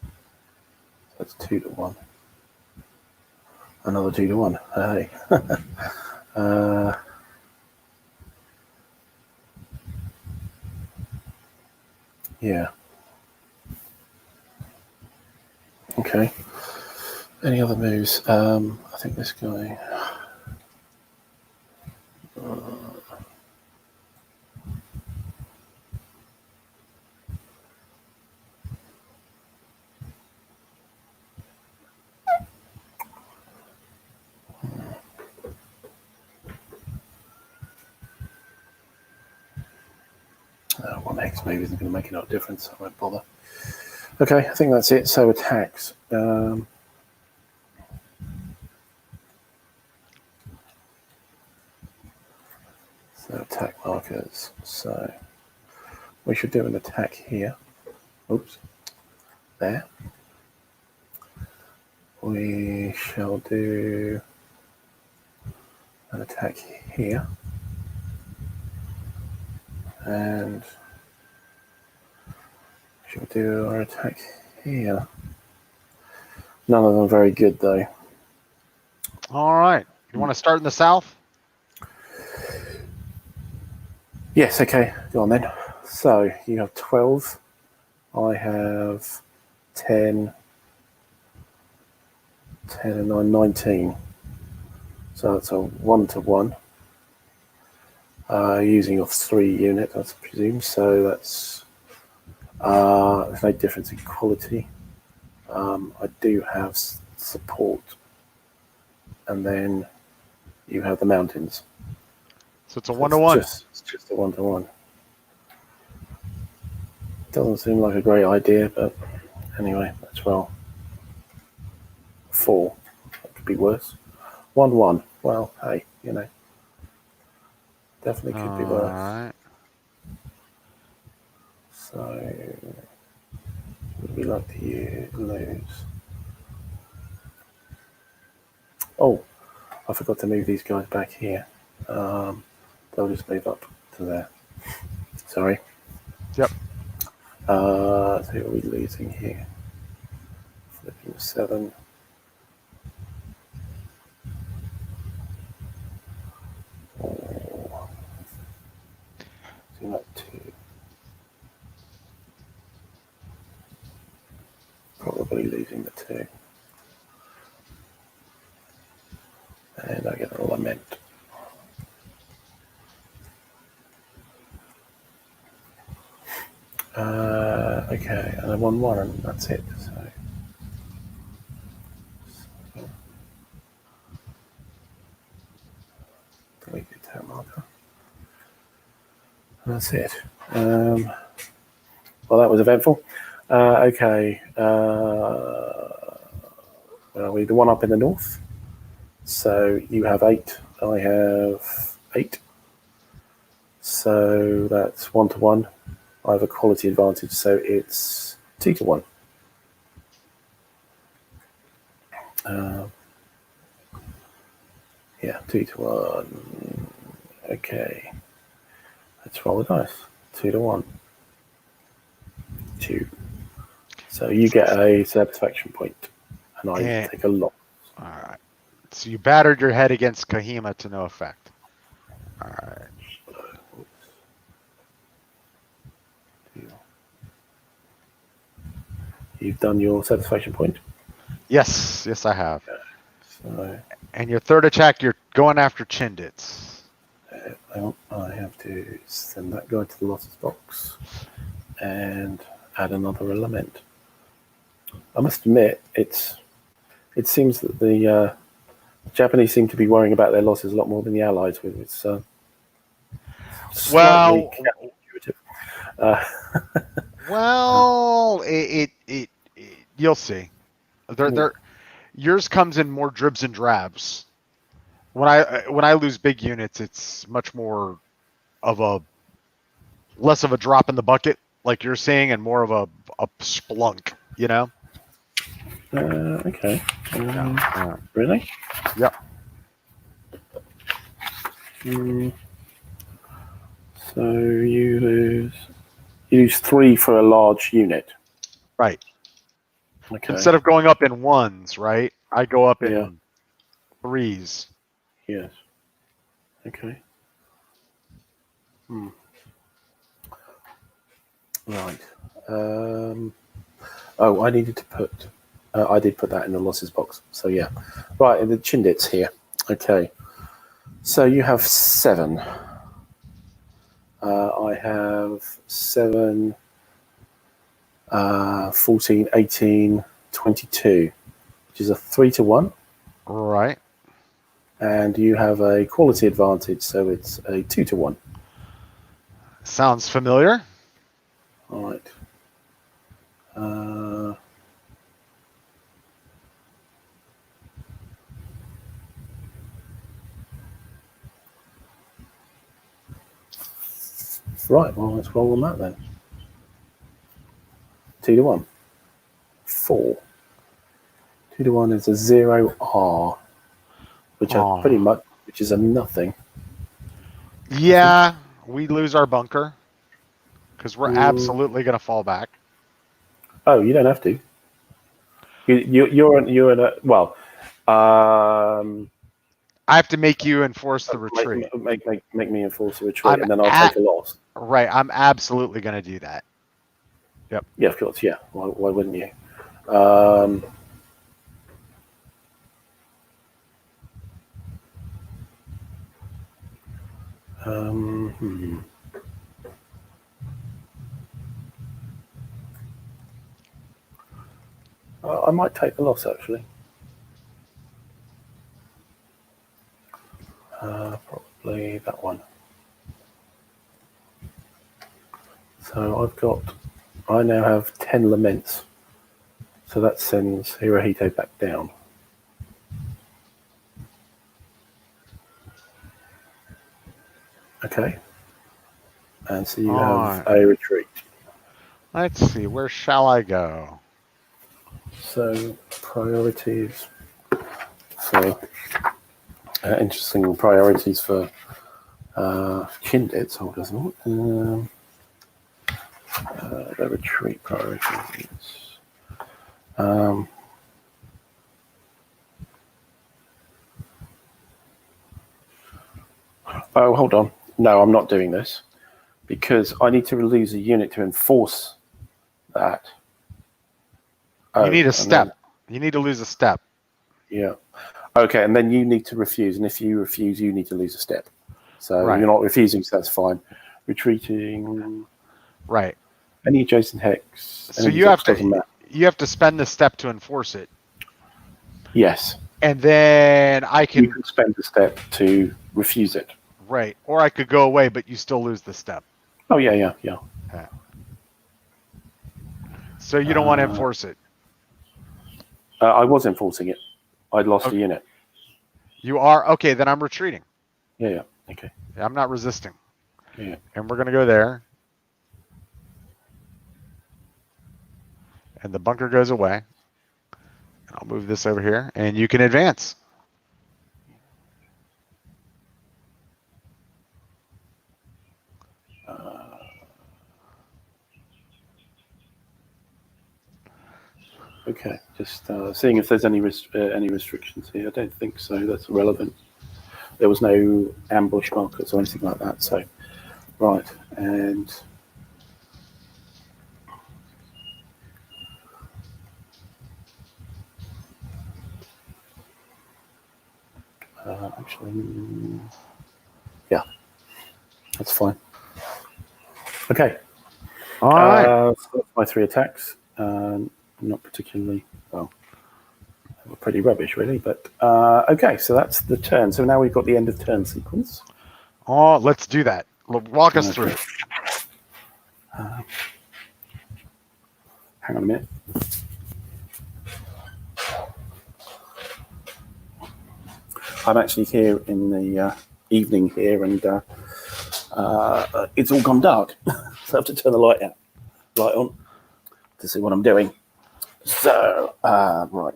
So that's 2-to-1. Another 2-to-1. Hey. Yeah. Okay. Any other moves? I think this guy. One X move isn't going to make a lot of difference. I won't bother. Okay, I think that's it. So attacks. So attack markers. So we should do an attack here. Oops. There. We shall do an attack here. And we'll do our attack here. None of them very good, though. All right. You want to start in the south? Yes, okay. Go on then. So you have 12. I have 10. 10 and 9, 19. So that's a 1-to-1. Using your 3 unit, I presume. So that's there's no difference in quality. I do have support, and then you have the mountains. So it's a 1-to-1. It's just a 1-to-1. Doesn't seem like a great idea, but anyway, that's well. 4. That could be worse. 1-1. Well, hey, you know. Definitely could be worse. Right. So we like to lose. Oh, I forgot to move these guys back here. They'll just move up to there. Sorry. Yep. So who are we losing here? Flipping 7. Oh. So like 2. Probably losing the 2. And I get a lament. Okay, and I won 1, and that's it. So delete the attack marker. And that's it. Well, that was eventful. Okay. We the one up in the north. So you have 8. I have 8. So that's 1-to-1. I have a quality advantage, so it's 2-to-1. Yeah, 2-to-1. Okay. Let's roll the dice. 2-to-1. 2. So you get a satisfaction point, and I take a loss. All right. So you battered your head against Kohima to no effect. All right. You've done your satisfaction point? Yes, I have. So, and your third attack, you're going after Chindits. I have to send that guy to the losses box and add another element. I must admit, it seems that the Japanese seem to be worrying about their losses a lot more than the Allies with its well, you'll see. Yours comes in more dribs and drabs. When I lose big units, it's much more of less of a drop in the bucket, like you're saying, and more of a splunk, you know? Okay. Really? Yep. So you lose 3 for a large unit. Right. Okay. Instead of going up in 1s, right? I go up in 3s. Yes. Okay. Right. I needed to put. I did put that in the losses box. So yeah. Right, in the Chindits here. Okay. So you have 7. I have 7, 14, 18, 22, which is a 3-to-1. Right. And you have a quality advantage, so it's a 2-to-1. Sounds familiar. All right. Right, well, let's roll on that then. 2-1. 4. 2-1 is a 0R, which are pretty much, which is a nothing. Yeah, we lose our bunker because we're absolutely going to fall back. Oh, you don't have to. You're in a well. I have to make you enforce the retreat. Make me enforce the retreat, and then I'll take a loss. Right, I'm absolutely going to do that. Yep. Yeah, of course. Yeah. Why wouldn't you? I might take the loss actually. Probably that one. So I now have 10 laments. So that sends Hirohito back down. Okay. And so you have a retreat. Let's see, where shall I go? So priorities. So interesting priorities for Kindit's holders, not the retreat priorities. Oh, hold on. No, I'm not doing this because I need to lose a unit to enforce that. You need a step. You need to lose a step. Yeah. Okay, and then you need to refuse, and if you refuse, you need to lose a step. So you're not refusing, so that's fine. Retreating. Right. Any adjacent hex. So you have to spend the step to enforce it. Yes. And then you can spend the step to refuse it. Right. Or I could go away, but you still lose the step. Oh yeah. So you don't want to enforce it. I was enforcing it. I'd lost a unit. You are? Okay, then I'm retreating. Yeah. Okay. I'm not resisting. Yeah. And we're going to go there. And the bunker goes away. I'll move this over here, and you can advance. Okay, just seeing if there's any restrictions here. I don't think so. That's relevant. There was no ambush markers or anything like that. So, right, and actually, yeah, that's fine. Okay. All right. So that's my 3 attacks. Not particularly well. They were pretty rubbish, really. But okay, so that's the turn. So now we've got the end of turn sequence. Oh, let's do that. Walk us through it. Hang on a minute. I'm actually here in the evening here, and it's all gone dark. So I have to turn the light on to see what I'm doing. So right,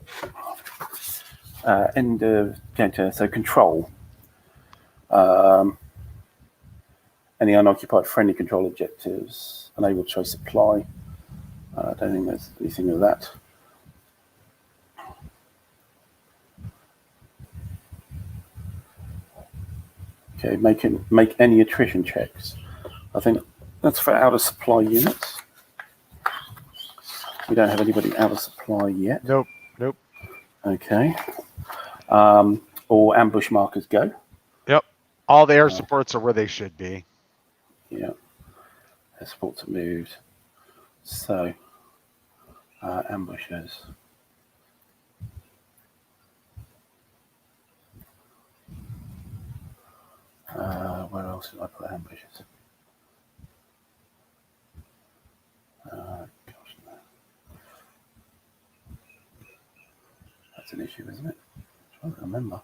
end of turn. So control. Any unoccupied friendly control objectives. Unable choice supply. I don't think there's anything of that. Okay, make any attrition checks. I think that's for out of supply units. We don't have anybody out of supply yet. Nope. Okay. All ambush markers go. Yep. All the air supports are where they should be. Yeah. Air supports are moved. So, ambushers. Where else did I put ambushers? an issue, isn't it? I'm trying to remember.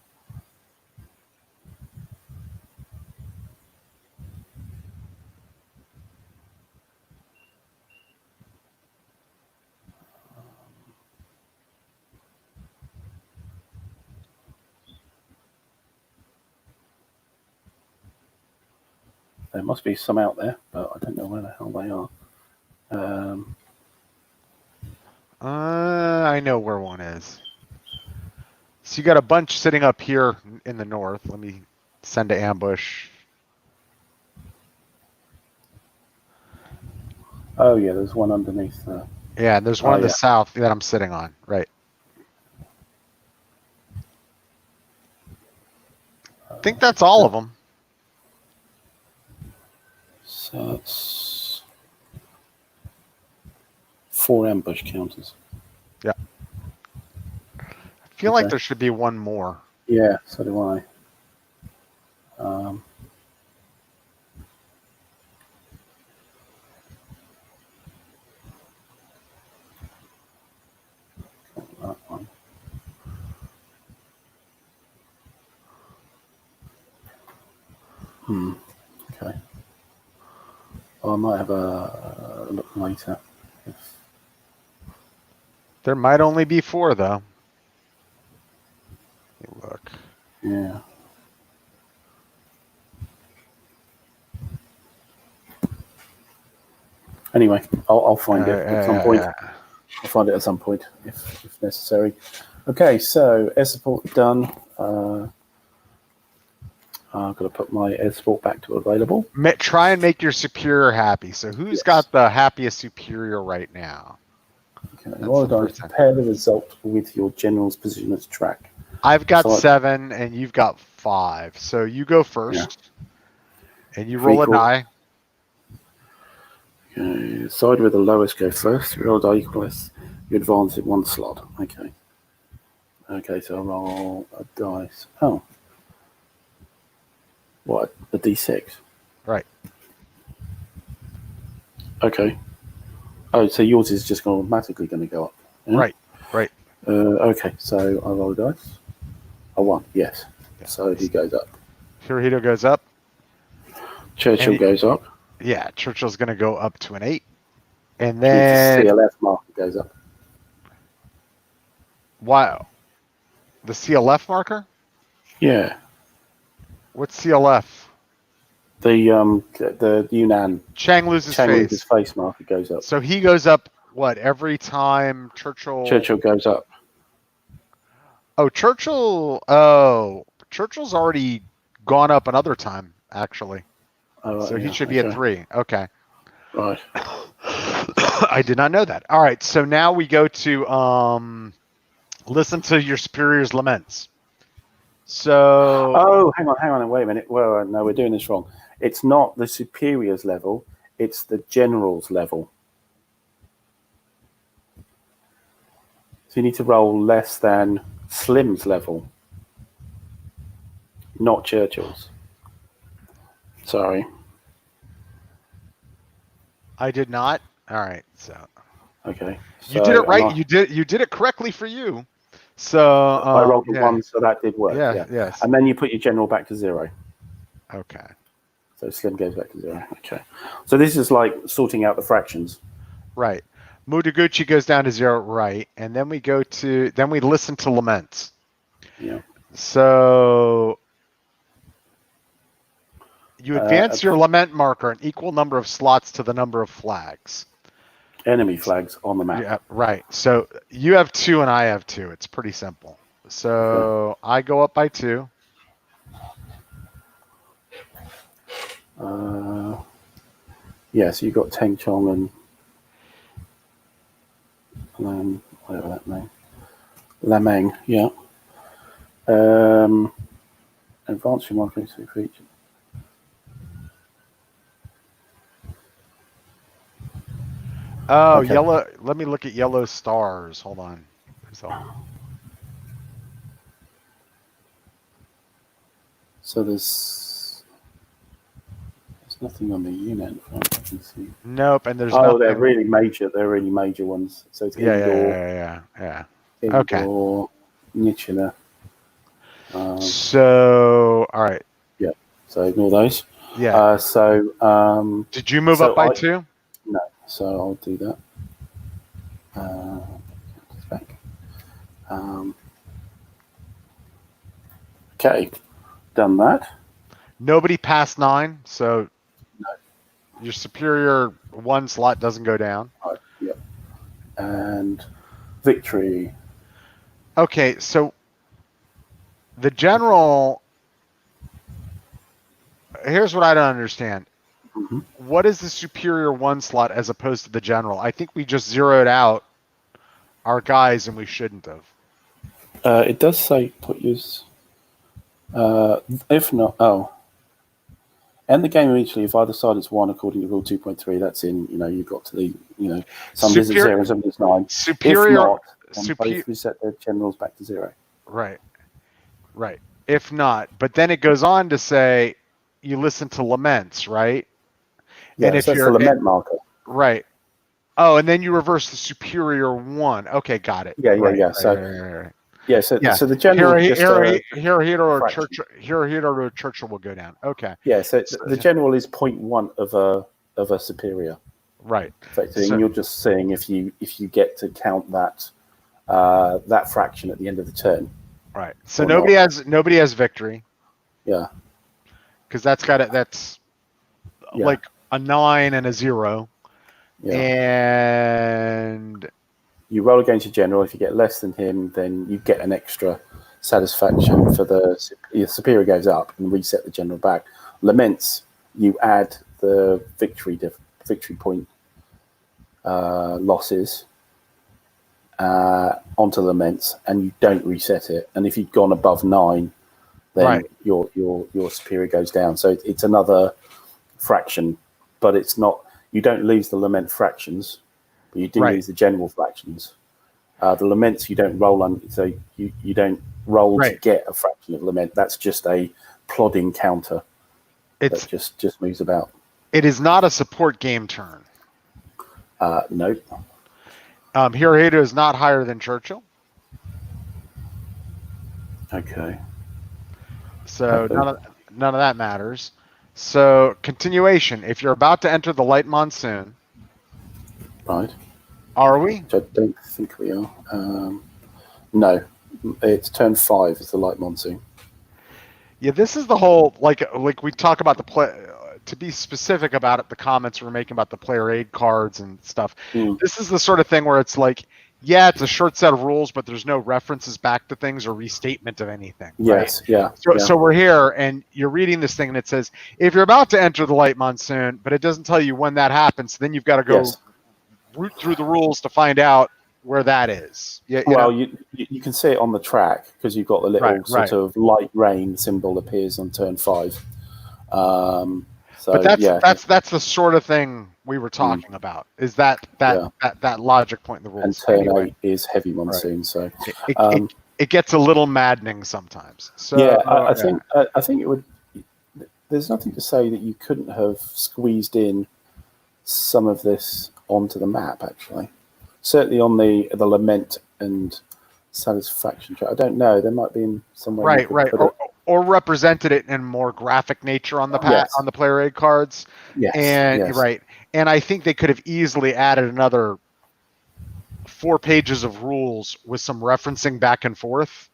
There must be some out there, but I don't know where the hell they are. I know where one is. So you got a bunch sitting up here in the north. Let me send to ambush. Oh yeah, there's one underneath there. Yeah, and there's one in the south that I'm sitting on. Right. I think that's all of them. So that's 4 ambush counters. Yeah. I feel like there should be one more. Yeah, so do I. That one. Okay. Well, I might have a look later. There might only be 4, though. Look. Yeah. Anyway, I'll find it at some point. I'll find it at some point if necessary. Okay, so air support done. I've got to put my air support back to available. Try and make your superior happy. So who's got the happiest superior right now? Okay, well done. Compare the result with your general's position as track. I've got 7 and you've got 5. So you go first. And you roll a die. Okay, side with the lowest go first. Roll a die equals. You advance it 1 slot. Okay. Okay, so I roll a dice. Oh. What? A d6? Right. Okay. Oh, so yours is just automatically going to go up. Yeah? Right. Right. Okay, so I roll a dice. A 1, yes. Yeah. So he goes up. Hirohito goes up. Churchill goes up. Yeah, Churchill's going to go up to an 8. And then... The CLF marker goes up. Wow. The CLF marker? Yeah. What's CLF? The Yunnan. Chang loses face marker goes up. So he goes up, what, every time Churchill goes up. Oh, Churchill's already gone up another time, actually. So he should be at 3. Okay. Right. I did not know that. All right, so now we go to listen to your superior's laments. So... Oh, hang on, wait a minute. Well, no, we're doing this wrong. It's not the superior's level, it's the general's level. So you need to roll less than Slim's level, not Churchill's. Sorry. I did not. All right, so... Okay. So you did it right. You did it correctly for you. So I rolled the 1, so that did work. Yeah. Yes. And then you put your general back to 0. Okay. So Slim goes back to 0. Okay. So this is like sorting out the fractions. Right. Mutaguchi goes down to 0. Right. And then we listen to laments. Yeah. So you advance your lament marker an equal number of slots to the number of flags. Enemy flags on the map. Yeah, right. So you have 2 and I have 2. It's pretty simple. So I go up by 2. Yes, you've got Teng Chong and whatever that name. Lameng, yeah. Advance your marking to each. Oh, okay. Yellow. Let me look at yellow stars. Hold on. So there's nothing on the Yunnan front I can see. Nope, and there's nothing. They're really major. They're really major ones. So it's yeah. Okay. Nichina. So, all right. Yeah. So ignore those. Yeah. Did you move up by 2? No. So I'll do that. Back. Okay. Done that. Nobody past 9, so No. your superior 1 slot doesn't go down. Right. Yep. And victory. Okay, so the general. Here's what I don't understand. Mm-hmm. What is the superior 1 slot as opposed to the general? I think we just zeroed out our guys and we shouldn't have. It does say put yours. If not, end the game immediately if either side is 1 according to rule 2.3. That's in, you've got to the, some is at 0 and some is 9. Superior. If not, then both reset their generals back to 0. Right. If not, but then it goes on to say you listen to laments, right? Yeah, and if that's you're the lament marker. Right. Oh, and then you reverse the superior 1. Okay, got it. Yeah. Right. So the general Hirohito or Churchill will go down. Okay. Yeah, so the general is 0.1 of a superior. Right. Effectively, and you're just saying if you get to count that fraction at the end of the turn. Right. So nobody has victory. Yeah. Because that's like a 9 and a 0. Yeah. And you roll against your general. If you get less than him, then you get an extra satisfaction for the superior goes up and reset the general back. Laments, you add the victory point losses onto laments, and you don't reset it. And if you've gone above 9, then your superior goes down. So it's another fraction, but it's not. You don't lose the lament fractions, but you do lose the general fractions. The laments you don't roll on, so you don't roll to get a fraction of lament. That's just a plodding counter. That just moves about. It is not a support game turn. No. Hirohito is not higher than Churchill. Okay. So none of that matters. So continuation. If you're about to enter the light monsoon. Right. Are we? Which I don't think we are. No. It's turn 5 is the light monsoon. Yeah, this is the whole like we talk about the play. To be specific about it, the comments we're making about the player aid cards and stuff. This is the sort of thing where it's like, yeah, it's a short set of rules, but there's no references back to things or restatement of anything. Yes, right? yeah. So we're here, and you're reading this thing, and it says, if you're about to enter the light monsoon, but it doesn't tell you when that happens, so then you've got to go root through the rules to find out where that is. You can see it on the track because you've got the little sort of light rain symbol appears on turn 5. But that's the sort of thing we were talking about. Is that logic point in the rules? And turn 8 is heavy monsoon, so it gets a little maddening sometimes. So I think it would. There's nothing to say that you couldn't have squeezed in some of this onto the map. Actually, certainly on the lament and satisfaction track. I don't know. There might be in some way. Right. Or represented it in more graphic nature on the on the player aid cards. And I think they could have easily added another 4 pages of rules with some referencing back and forth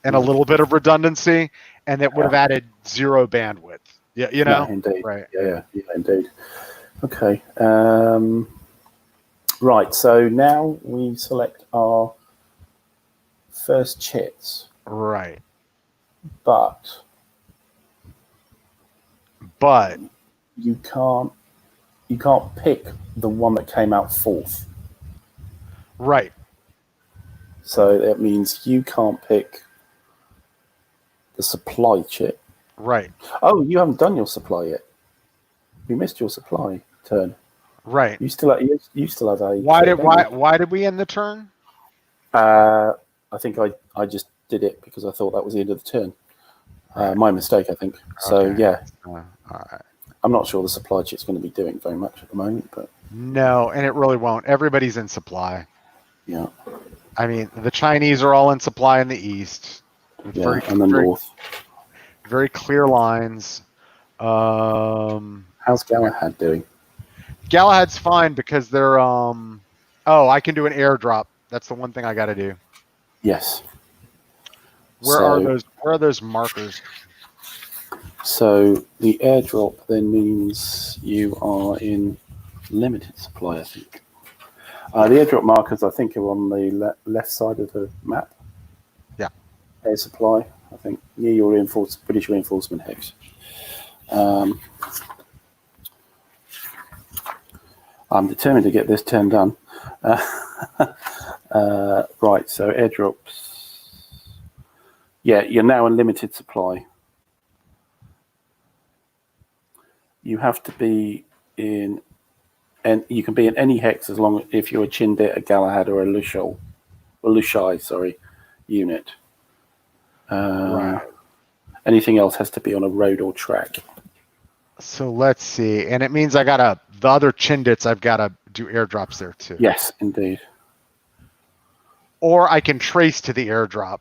and a little bit of redundancy, and that would have added 0 bandwidth. Yeah, indeed. Right. Yeah, indeed. Okay. Right. So now we select our first chits. Right. But you can't pick the one that came out 4th. Right. So that means you can't pick the supply chit. Right. Oh, you haven't done your supply yet. You missed your supply turn. Right. You still have a. Why did we end the turn? I think I just did it because I thought that was the end of the turn. My mistake, I think. So all right. I'm not sure the supply chit's going to be doing very much at the moment, but no, and it really won't. Everybody's in supply. Yeah. I mean, the Chinese are all in supply in the east. Yeah, and the north. Very clear lines. How's Galahad doing? Galahad's fine because they're oh, I can do an airdrop. That's the one thing I got to do. Yes. Where are those markers? So the airdrop then means you are in limited supply, I think. The airdrop markers, I think, are on the left side of the map. Yeah. Air supply, I think, near your British reinforcement hex. I'm determined to get this turn done. Right, so airdrops. Yeah, you're now in limited supply. You have to be in, and you can be in any hex as long if you're a Chindit, a Galahad, or a Lushai, unit. Right. Anything else has to be on a road or track. So let's see, and it means the other Chindits, I've got to do airdrops there too. Yes, indeed. Or I can trace to the airdrop.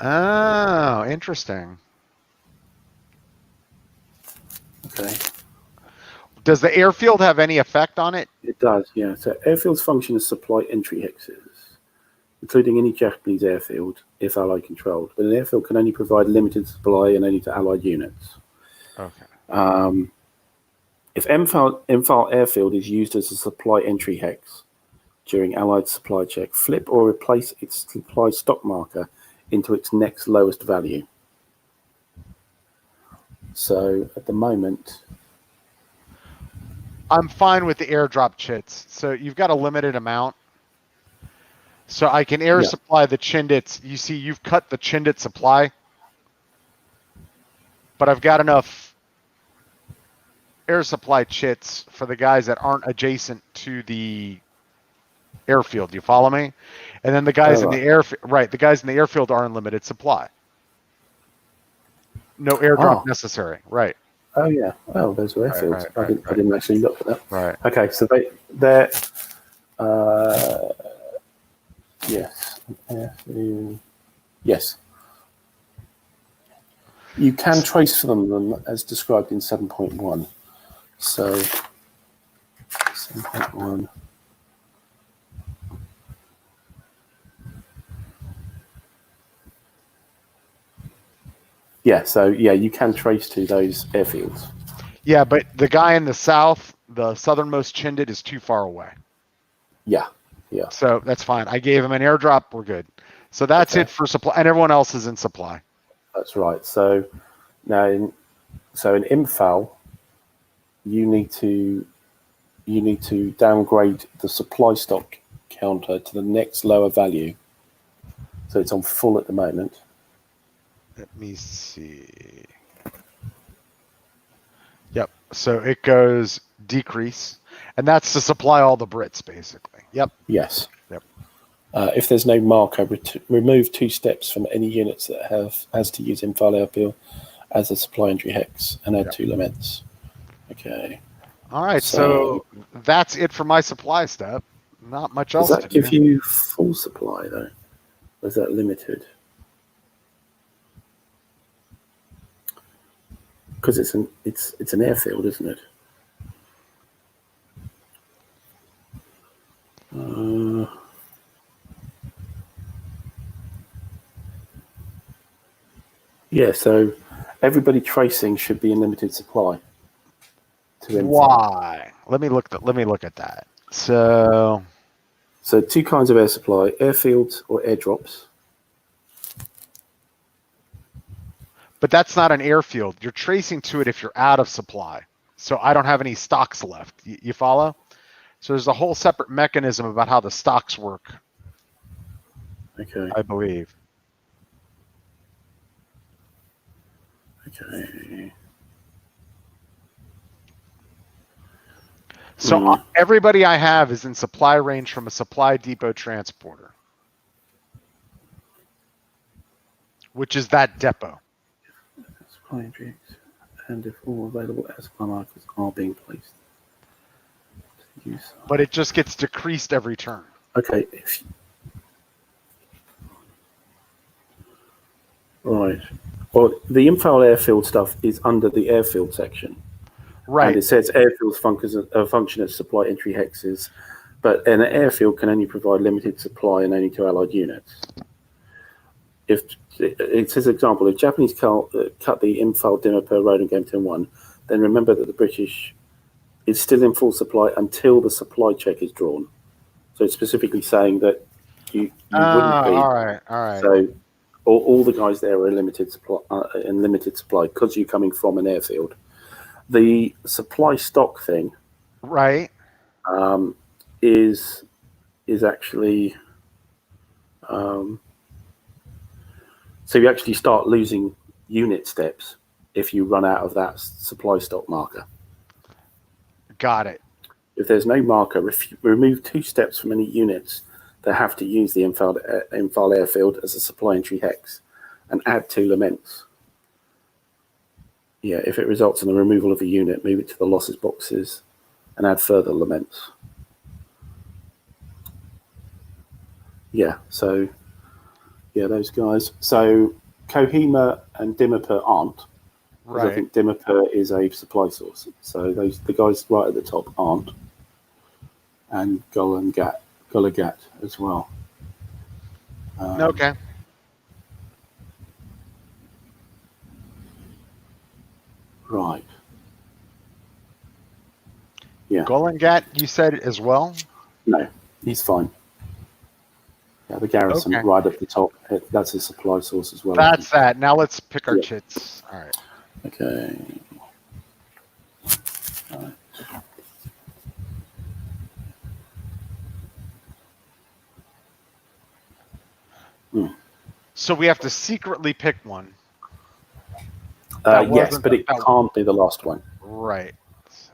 Oh, interesting. Okay. Does the airfield have any effect on it? It does, yeah. So airfields function as supply entry hexes, including any Japanese airfield, if Allied controlled. But an airfield can only provide limited supply and only to Allied units. Okay. If Imphal airfield is used as a supply entry hex during Allied supply check, flip or replace its supply stock marker into its next lowest value. So at the moment, I'm fine with the airdrop chits. So you've got a limited amount. So I can air supply the Chindits. You see, you've cut the Chindit supply, but I've got enough air supply chits for the guys that aren't adjacent to the airfield. You follow me? And then the guys in the the guys in the airfield are in limited supply. No airdrop necessary. Right. Oh yeah. Oh, those were airfields. I didn't actually look at that. Right. Okay, so they're yes. Yes. You can trace them as described in 7.1. So 7.1. Yeah, so you can trace to those airfields. Yeah, but the guy in the south, the southernmost Chindit, is too far away. Yeah. So that's fine. I gave him an airdrop. We're good. So that's it for supply, and everyone else is in supply. That's right. So now, in Imphal, you need to downgrade the supply stock counter to the next lower value. So it's on full at the moment. Let me see. Yep. So it goes decrease, and that's to supply all the Brits, basically. Yep. Yes. Yep. If there's no marker, remove 2 steps from any units that has to use Imphal airfield as a supply entry hex, and add 2 laments. Okay. All right. So that's it for my supply step. Not much else. Does that give you full supply though? Or is that limited? Because it's an airfield, isn't it? Yeah, so everybody tracing should be in limited supply. Why? Let me look at that. So 2 kinds of air supply: airfields or airdrops. But that's not an airfield. You're tracing to it if you're out of supply. So I don't have any stocks left. You follow? So there's a whole separate mechanism about how the stocks work. Okay. I believe. Okay. So everybody I have is in supply range from a supply depot transporter, which is that depot. supply entry X, and if all available air supply markers are being placed. Use. But it just gets decreased every turn. Okay. Right. Well, the infill airfield stuff is under the airfield section. Right. And it says airfields function as supply entry hexes, but an airfield can only provide limited supply and only to allied units. If it says example, if Japanese cut the infill dimmer per road in game turn 1, then remember that the British is still in full supply until the supply check is drawn. So it's specifically saying that you wouldn't be. All right. So all the guys there are in limited supply because you're coming from an airfield. The supply stock thing, right, is actually so you actually start losing unit steps if you run out of that supply stock marker. Got it. If there's no marker, if you remove 2 steps from any units that have to use the infill airfield as a supply entry hex and add 2 laments. Yeah, if it results in the removal of a unit, move it to the losses boxes and add further laments. Yeah, so yeah, those guys. So Kohima and Dimapur aren't. Right. I think Dimapur is a supply source. So the guys right at the top aren't. And Gulagat as well. Okay. Right. Yeah. Golangat, you said as well? No, he's fine. Yeah, the garrison right at the top. That's his supply source as well. That's that. Now let's pick our chits. All right. Okay. All right. So we have to secretly pick one. Yes, but it can't be the last one. Right. So,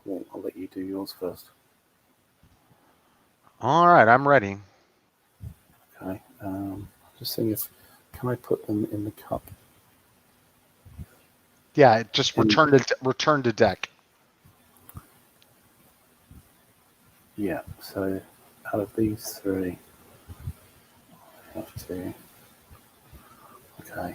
well, I'll let you do yours first. All right, I'm ready. Okay. Just seeing can I put them in the cup? Yeah, just return to deck. Yeah. So out of these 3, I have to. Okay.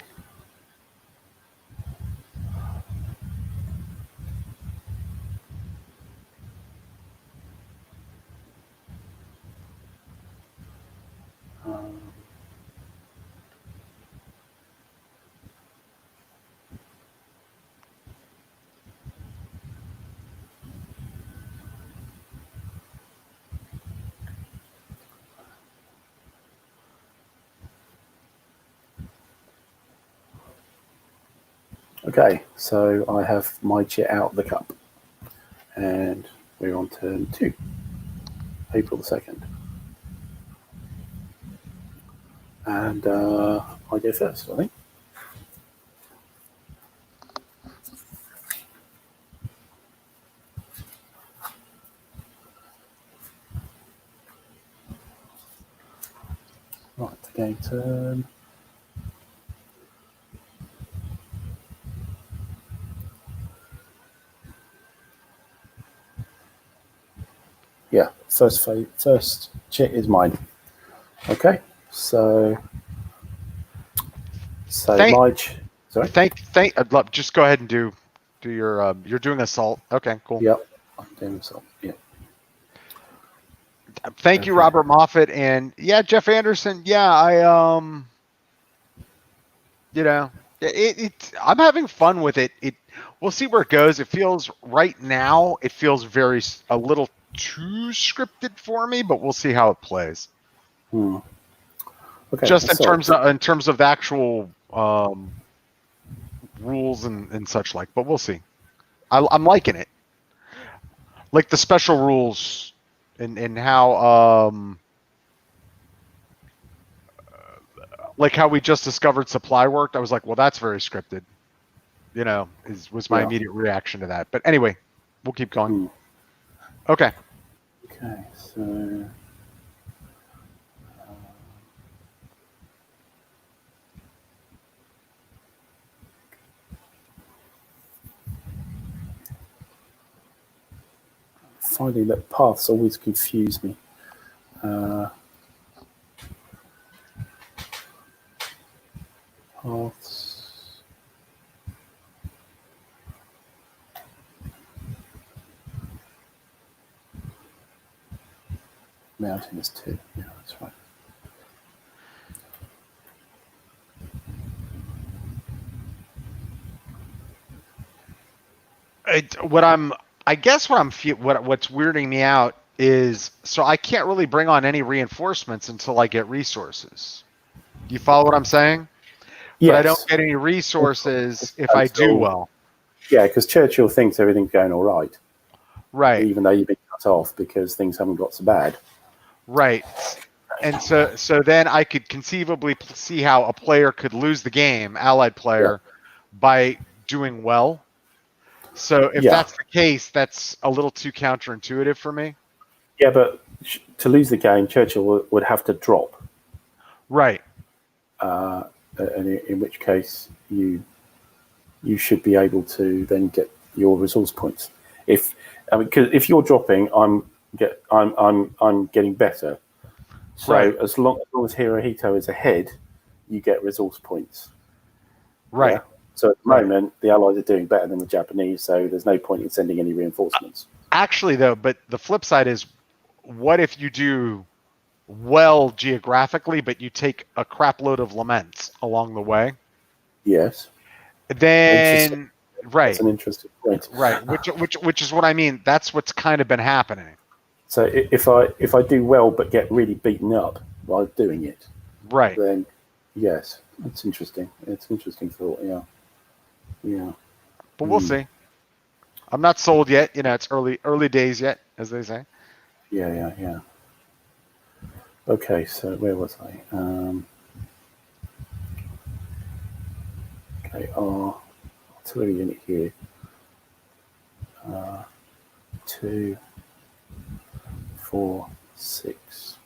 Okay, so I have my chit out of the cup, and we're on turn 2, April the 2nd, and I go first, I think. Right, the game turn. Yeah, first chit is mine. Okay, so Marge. Sorry. Just go ahead and do your. You're doing assault. Okay, cool. Yep, I'm doing assault. Yeah. Thank you, Robert Moffat, and yeah, Jeff Anderson. Yeah, I I'm having fun with it. We'll see where it goes. It feels right now. It feels a little too scripted for me, but we'll see how it plays. Okay. Just in terms of the actual rules and such like, but we'll see. I'm liking it. Like the special rules and how like how we just discovered supply worked. I was like, well, that's very scripted. Was my immediate reaction to that. But anyway, We'll keep going. Hmm. Okay. Okay, so finding that paths always confuse me. Paths. Mountain is 2. Yeah, that's right. What's weirding me out is, so I can't really bring on any reinforcements until I get resources. Do you follow what I'm saying? But I don't Yes. get any resources if I do well. Yeah, because Churchill thinks everything's going all right, Right. even though you've been cut off because things haven't got so bad. Right. And so then I could conceivably see how a player could lose the game, allied player, by doing well. So if that's the case, that's a little too counterintuitive for me. Yeah, but to lose the game, Churchill would have to drop. Right. And in which case you should be able to then get your resource points. Because if you're dropping, I'm getting better. So Right. as long as Hirohito is ahead, you get resource points. Right. Yeah? So at the moment, the Allies are doing better than the Japanese, so there's no point in sending any reinforcements. Actually, though, but the flip side is, what if you do well geographically, but you take a crap load of laments along the way? Yes. Then, right. That's an interesting point. Right. Which is what I mean. That's what's kind of been happening. So if I do well but get really beaten up while doing it, right, then yes, it's interesting. It's an interesting thought. Yeah. But we'll see. I'm not sold yet. It's early days yet, as they say. Yeah. Okay, so where was I? Okay, our artillery unit here. 2, 4, 6,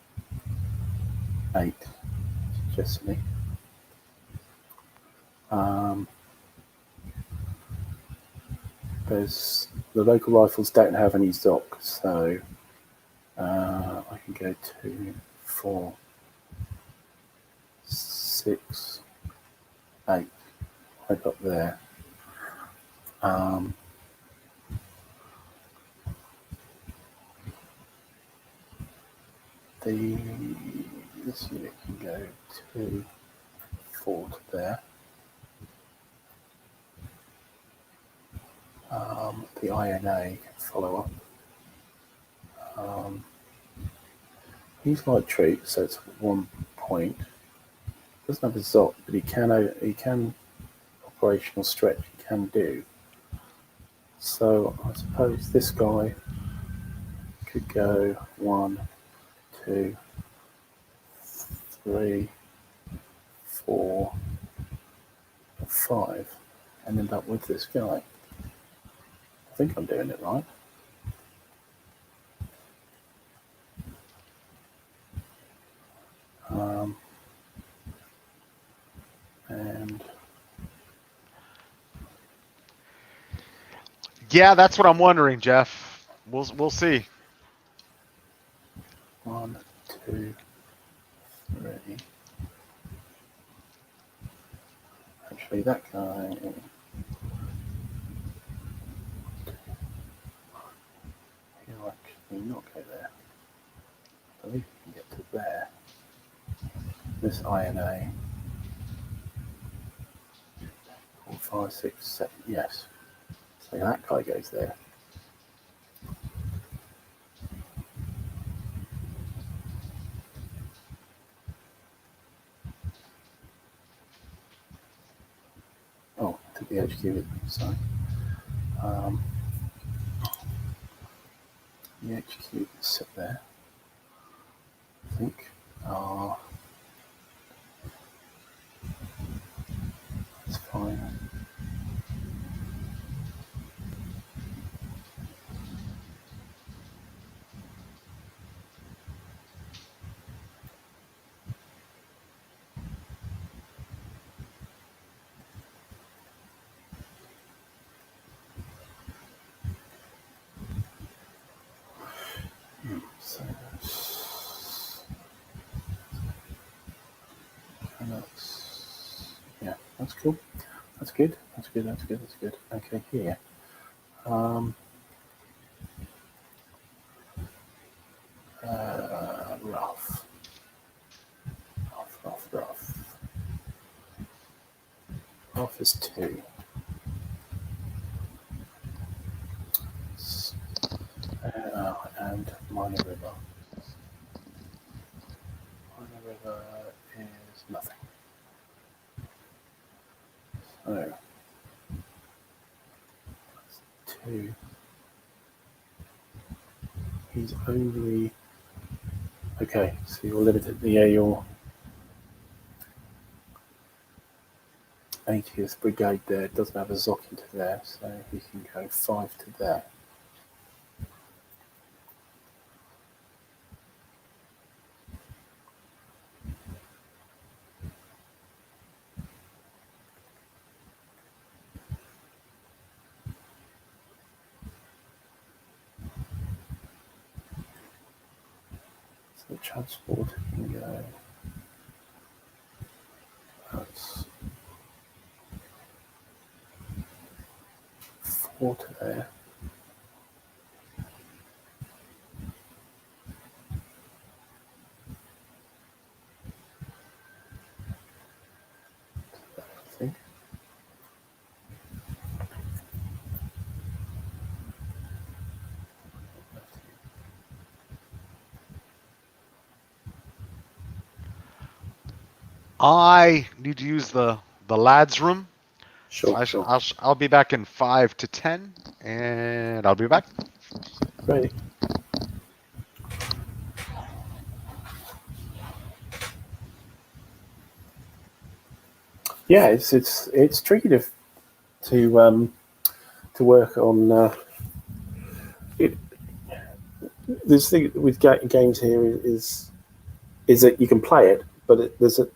8. Just me. There's the local rifles don't have any stock, so I can go 2, 4, 6, 8. I got there. This unit can go 2, 4 to there. The INA can follow up. He's light troops, so it's 1 point. Doesn't have a ZOC, but he can operational stretch. He can do. So I suppose this guy could go 1, 2, 3, 4, 5, and end up with this guy. I think I'm doing it right. And yeah, that's what I'm wondering, Jeff. We'll see. 1, 2, 3. Actually, that guy. He'll actually not go there. I believe he can get to there. This INA. 4, 5, 6, 7. Yes. So that guy goes there. Oh, took the HQ with me, sorry. The HQ is sit there, I think. That's fine. That's cool. That's good. That's good. That's good. That's good. Okay, here. Rough. Rough is 2. And Minor River. Minor River is nothing. So that's 2. He's only okay. So you're limited. Yeah, your 80th Brigade there doesn't have a Zoc into there, so he can go 5 to there. So the transport can go. That's 4 to there. I think. I need to use the lads room. Sure, So I'll be back in 5 to 10, and I'll be back. Ready. Yeah, it's tricky to work on. It, this thing with games here is that you can play it, but there's a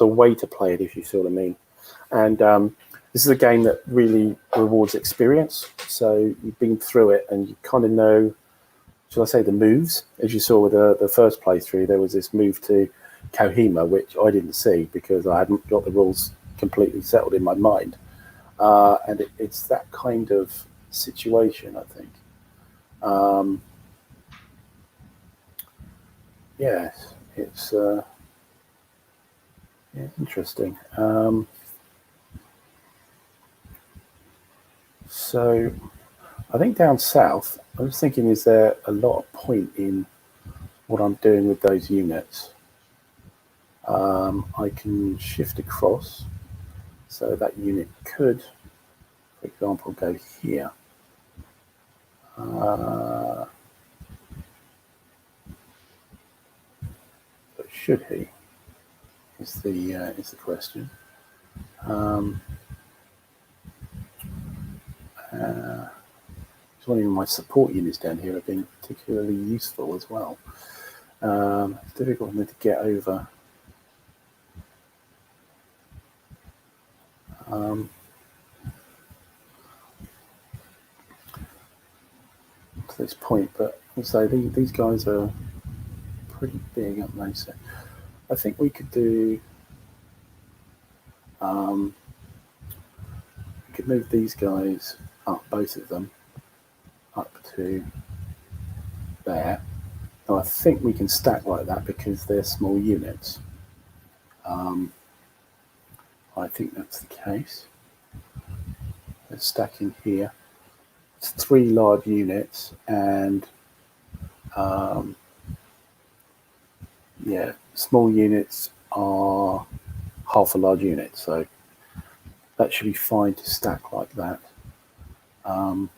way to play it, if you see what I mean. And this is a game that really rewards experience. So you've been through it and you kind of know, shall I say, the moves. As you saw with the first playthrough, there was this move to Kohima, which I didn't see because I hadn't got the rules completely settled in my mind. And it's that kind of situation, I think. Yeah, it's interesting. So I think down south, I was thinking, is there a lot of point in what I'm doing with those units? I can shift across, so that unit could, for example, go here. But should he? Is the question. It's one of my support units down here have been particularly useful as well. It's difficult for me to get over. To this point, but also these guys are pretty big, aren't they? So I think we could do. We could move these guys up, both of them, up to there. Now I think we can stack like that because they're small units. I think that's the case. They're stacking here. It's 3 large units, and yeah, small units are half a large unit, so that should be fine to stack like that. I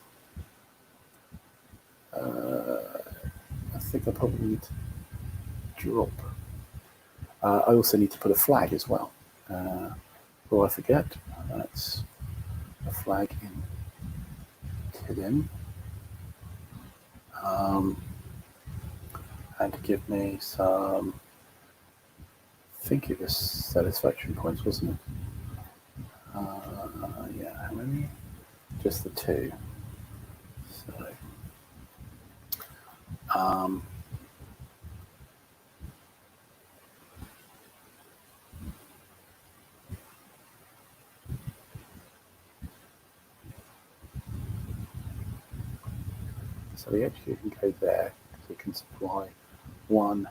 think I probably need to drop. I also need to put a flag as well. Before I forget, that's a flag in Tidin. And to give me some, I think it was satisfaction points, wasn't it? Yeah, how many? Just the 2. So, So the HQ can go there, so it can supply 1,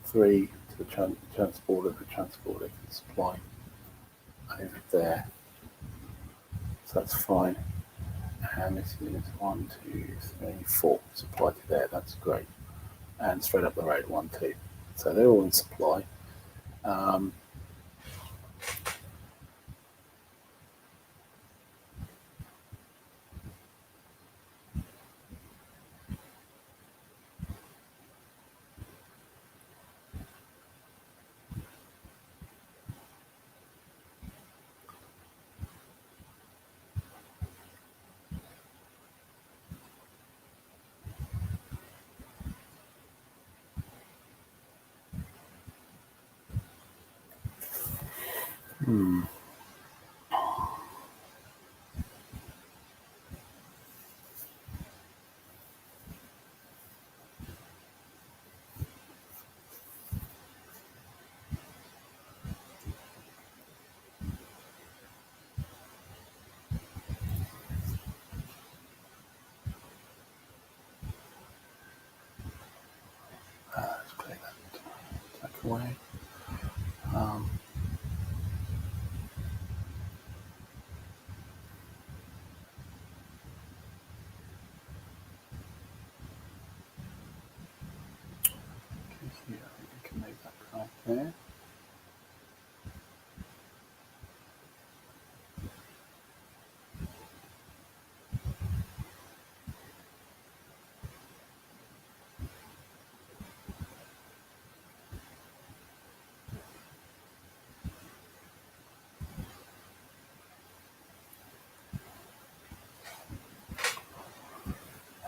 3 to the transporter. The transporter can supply over there. So that's fine. And this is 1, 2, 3, 4 supply to there. That's great. And straight up the road, 1, 2. So they're all in supply. Let's clear that back away. Here, we can make that right there.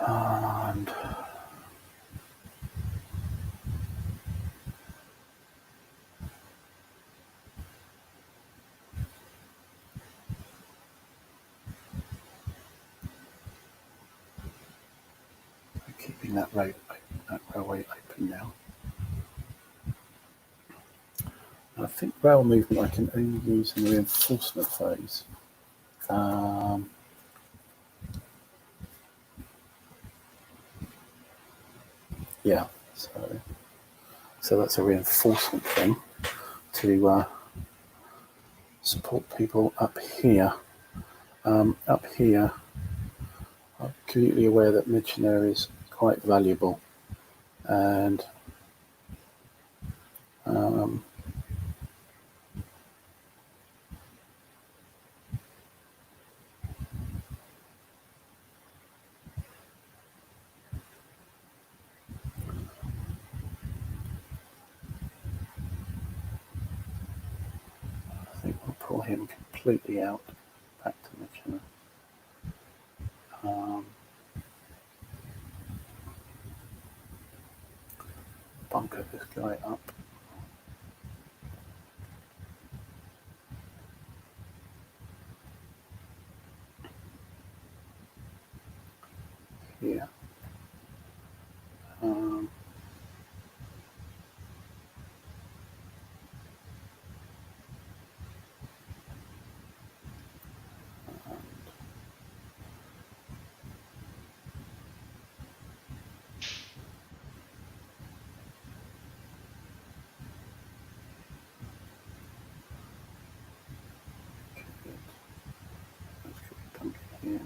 And we're keeping that railway open now. And I think rail movement I can only use in the reinforcement phase. Yeah, so that's a reinforcement thing to support people up here. Up here, I'm acutely aware that missionary is quite valuable, and I think we'll pull him completely out back to missionary. Bunker this guy up. Here. Here.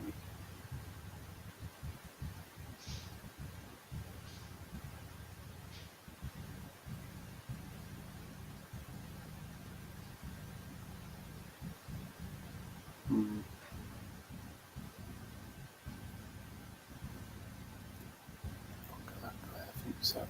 I think so.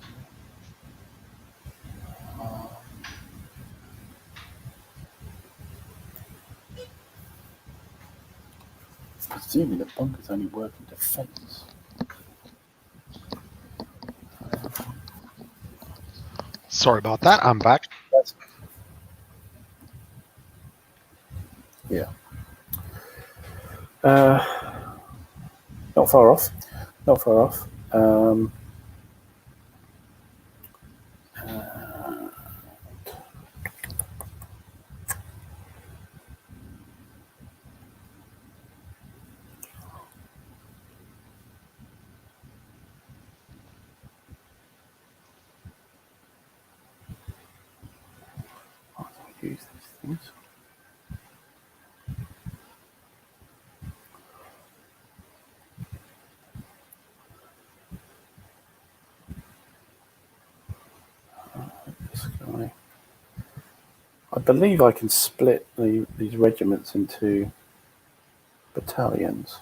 Presuming the bunker's only working defence. Sorry about that. I'm back. Yeah. Not far off. Not far off. seconds. This guy. I believe I can split these regiments into battalions.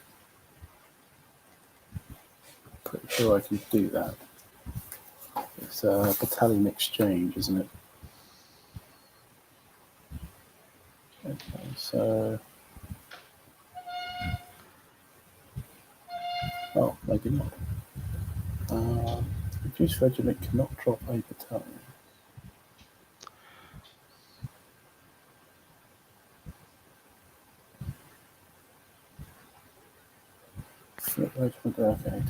Pretty sure I can do that. It's a battalion exchange, isn't it? Okay, so... Oh, maybe not. Reduced regiment cannot drop a battalion. Regiment, okay.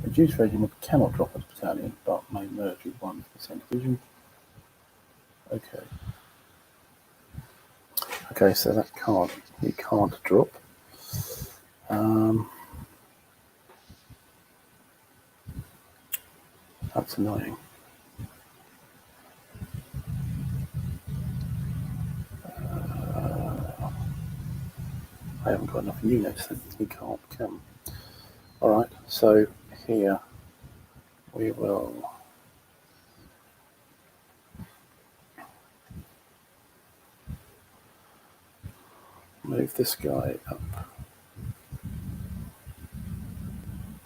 Reduced regiment cannot drop a battalion, but may merge with 1% division. Okay. Okay, so that he can't drop. That's annoying. I haven't got enough units, then he can't come. Alright, so here we will move this guy up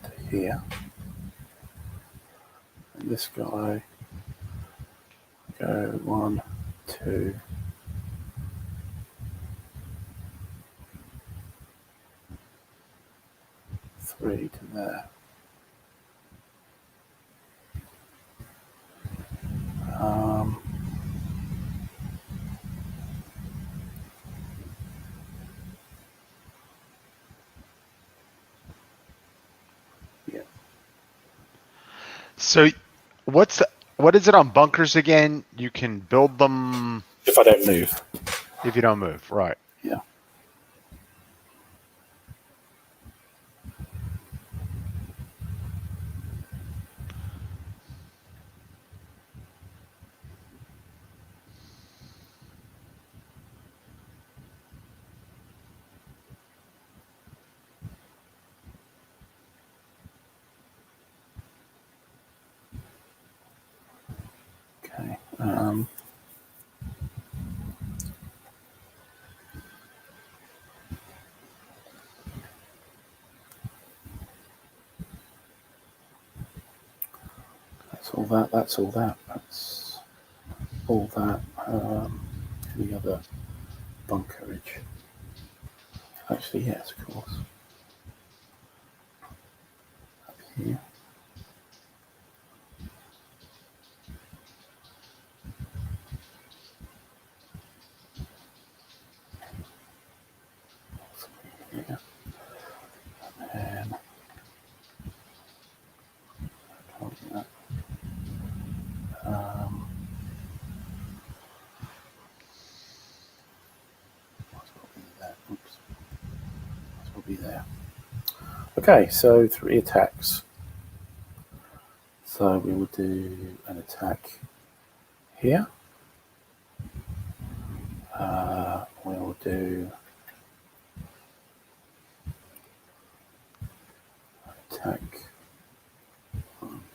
to here. And this guy go 1, 2, 3 to there. Yeah. So what is it on bunkers again? You can build them If I don't move. if you don't move, right? Yeah. Okay. That's all that. That's all that. That's all that. Any other bunkerage? Actually, yes, of course. Up here. Here. And can't do that. Might as well be there. Oops. Might as well be there. Okay, so 3 attacks. So we will do an attack here. We'll do attack.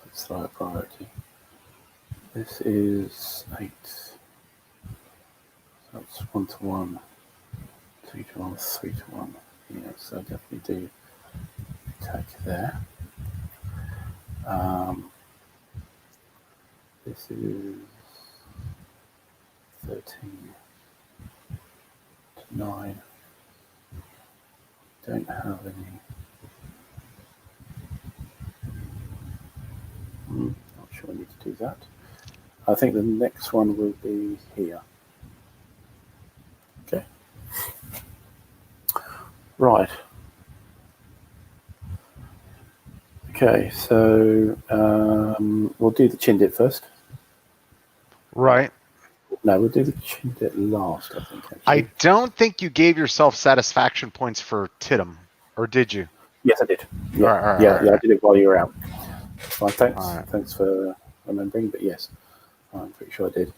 Let's throw a priority. This is 8. That's 1 to 1, 2 to 1, 3 to 1. Yeah, so definitely do attack there. This is 13 to 9. Don't have any. Not sure I need to do that. I think the next one will be here. Okay. Right. Okay, so we'll do the Chindit first. Right. No, we'll do the Chindit last, I think. Actually. I don't think you gave yourself satisfaction points for Tidham, or did you? Yes, I did. Yeah, All right, I did it while you were out. Well, thanks, All right. thanks for remembering. But yes, I'm pretty sure I did.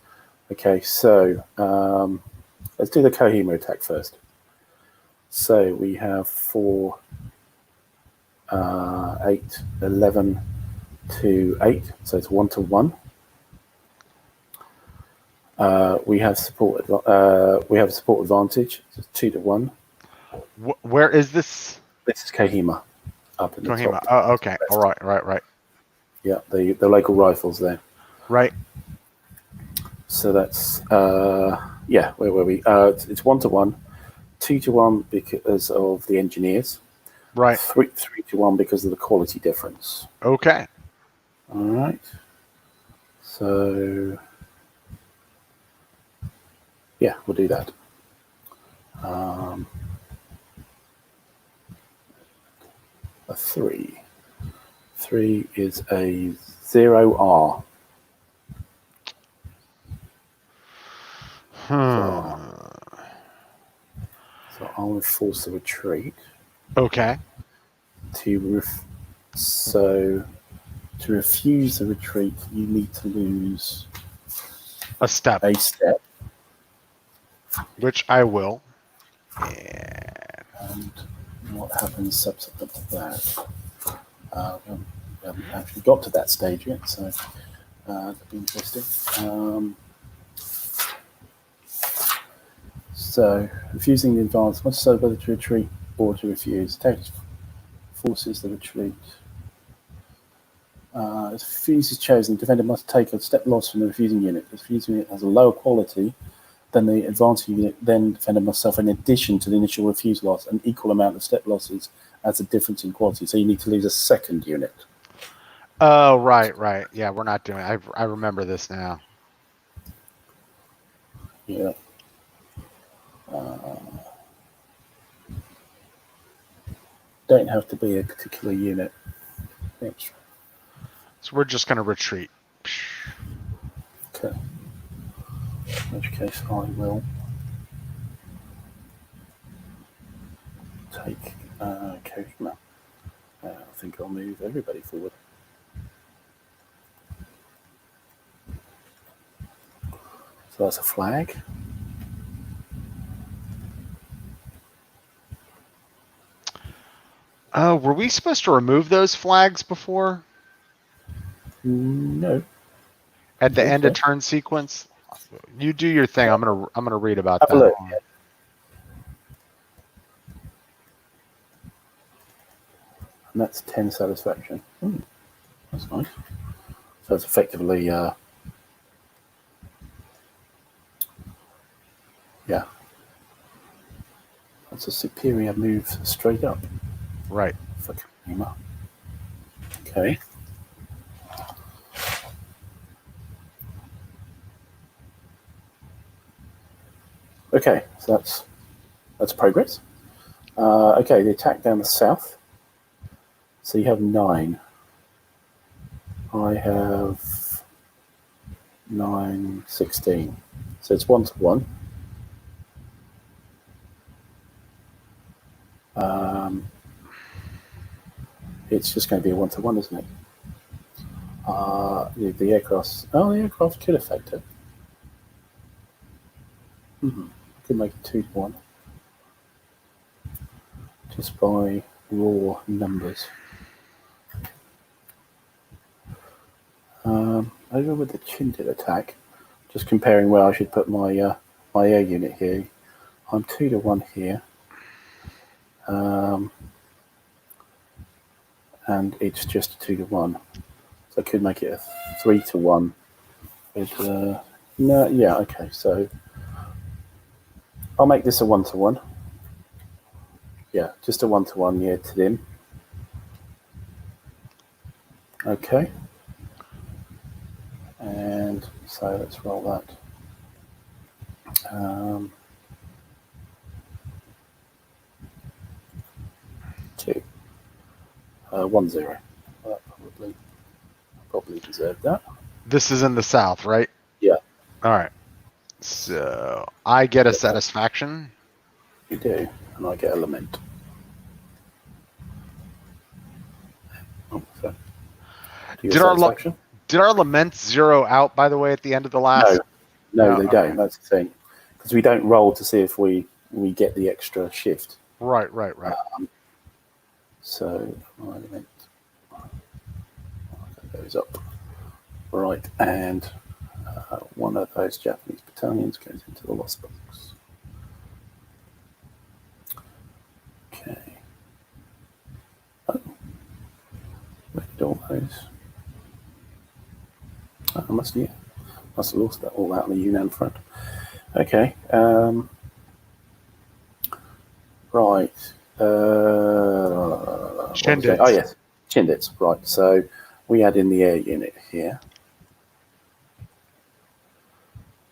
Okay, so let's do the Kohima attack first. So we have 4, 8, 11 to 8. So it's 1 to 1. We have support. We have a support advantage. So it's 2 to 1. Where is this? This is Kohima, up in the Kohima. top. Oh, okay. All right, right. Yeah, the local rifles there. Right. So that's yeah. Where were we? It's 1 to 1, 2 to 1 because of the engineers. Right. 3 to 1 because of the quality difference. Okay. All right. So yeah, we'll do that. A 3. 3 is a 0R. So I'll enforce the retreat. Okay. So to refuse the retreat, you need to lose a step. Which I will. And what happens subsequent to that? We haven't actually got to that stage yet, so that'll be interesting. So, refusing the advance, must decide whether to retreat or to refuse. Text forces the retreat. If refuse is chosen, the defender must take a step loss from the refusing unit. If the refusing unit has a lower quality than the advancing unit, then the defender must suffer, in addition to the initial refuse loss, an equal amount of step losses as a difference in quality. So you need to lose a second unit. Oh, right. Yeah, we're not doing it. I remember this now. Yeah. Don't have to be a particular unit. Oops. So we're just going to retreat. Okay. In which case I will take Kohima. I think I'll move everybody forward. So that's a flag. Were we supposed to remove those flags before? No. At the end of turn sequence? You do your thing. I'm gonna read about that. Look, yeah. And that's 10 satisfaction. That's nice. So it's effectively yeah. That's a superior move straight up. Right. For Kohima. Okay. Okay, so that's progress. Okay, the attack down the south. So you have 9. I have 9, 16. So it's 1 to 1. It's just going to be a 1 to 1, isn't it? The aircraft. Oh, the aircraft could affect it. Could make it 2 to 1. Just by raw numbers. Over with the Chinted attack, just comparing where I should put my my air unit here. I'm 2 to 1 here, and it's just 2 to 1, so I could make it a 3 to 1. With no, yeah, okay, so I'll make this a 1 to 1. Yeah, just a 1 to 1, yeah, to them. Okay. And so let's roll that. 2. 1 0. Well, that probably deserved that. This is in the south, right? Yeah. All right. So I get a satisfaction. You do, and I get a lament. Oh, so. Did our laments zero out, by the way, at the end of the last? No, they don't. That's the thing. Because we don't roll to see if we get the extra shift. Right. So, goes up. Right, and one of those Japanese battalions goes into the lost box. Okay. Oh. Where did all those? Oh, I must have lost that all out on the Yunnan front. Okay. Right. Chindits. Oh, yes. Chindits. Right. So we add in the air unit here.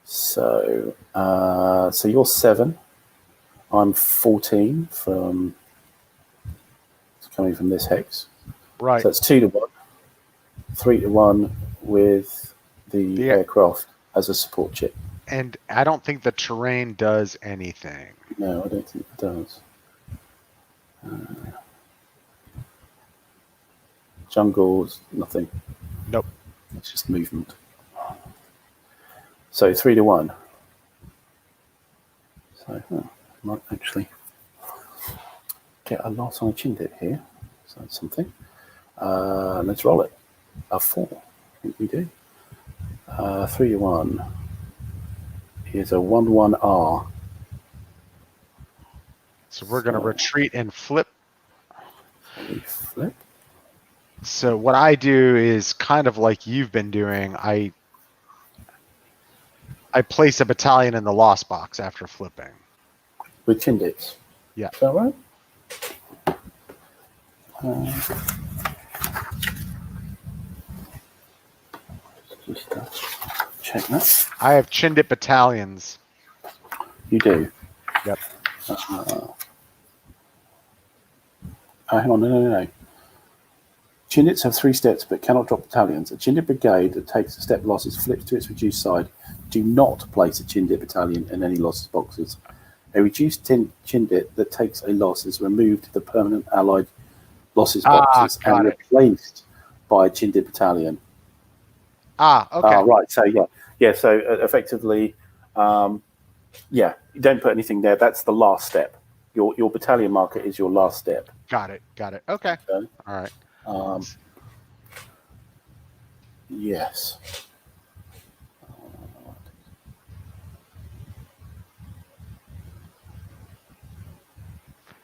So, so you're 7. I'm 14 from coming from this hex. Right. So that's 2 to 1, 3 to 1 with the aircraft as a support chip. And I don't think the terrain does anything. No, I don't think it does. Jungles, nothing. Nope. It's just movement. So 3 to 1. So might actually get a loss on a Chindit here. So that's something. Let's roll it. A 4. I think we do. 3 to 1. Here's a 1-1-R. So we're going to retreat and flip. We flip. So what I do is kind of like you've been doing. I place a battalion in the lost box after flipping. With Chindits. Yeah. Is that right? Just check that. I have Chindit battalions. You do? Yep. Hang on, no. Chindits have 3 steps but cannot drop battalions. A Chindit brigade that takes a step losses flips to its reduced side. Do not place a Chindit battalion in any losses boxes. A reduced Chindit that takes a loss is removed to the permanent allied losses boxes and replaced by a Chindit battalion. Okay. Right. So yeah. So effectively, you don't put anything there. That's the last step. Your battalion marker is your last step. Got it. Okay. All right. Yes.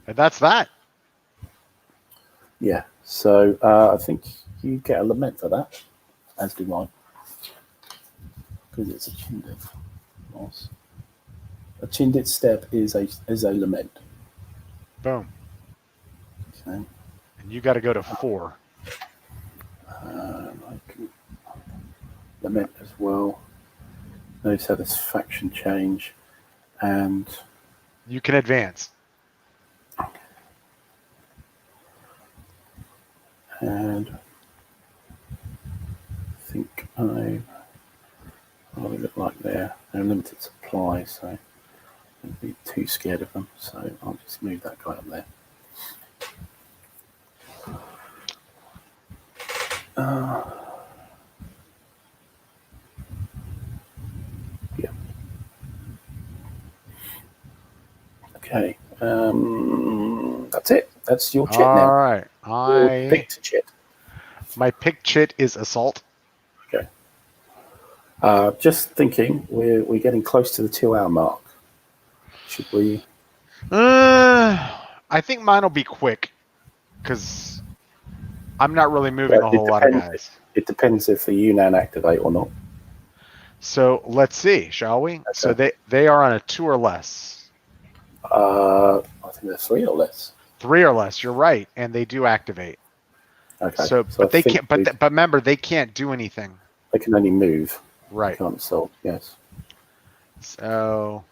And that's that. Yeah. So I think you get a lament for that, as do I, because it's a Chindit loss. A Chindit step is a lament. Boom. Okay. And you got to go to 4. I can lament as well. Notice how this faction change, and you can advance. And I think I'll leave it like there. They're limited supply, so I'd be too scared of them. So I'll just move that guy up there. Yeah. Okay. That's it. That's your chit now. All right. Your picked chit. My pick chit is assault. Okay. Just thinking, we're getting close to the 2-hour mark. Should we? I think mine will be quick because I'm not really moving a whole lot of guys. It depends if the Yunnan activate or not. So let's see, shall we? Okay. So they are on a 2 or less. I think they're 3 or less. 3 or less. You're right, and they do activate. Okay. So but they can't. But remember, they can't do anything. They can only move. Right. They can't assault. Yes. So.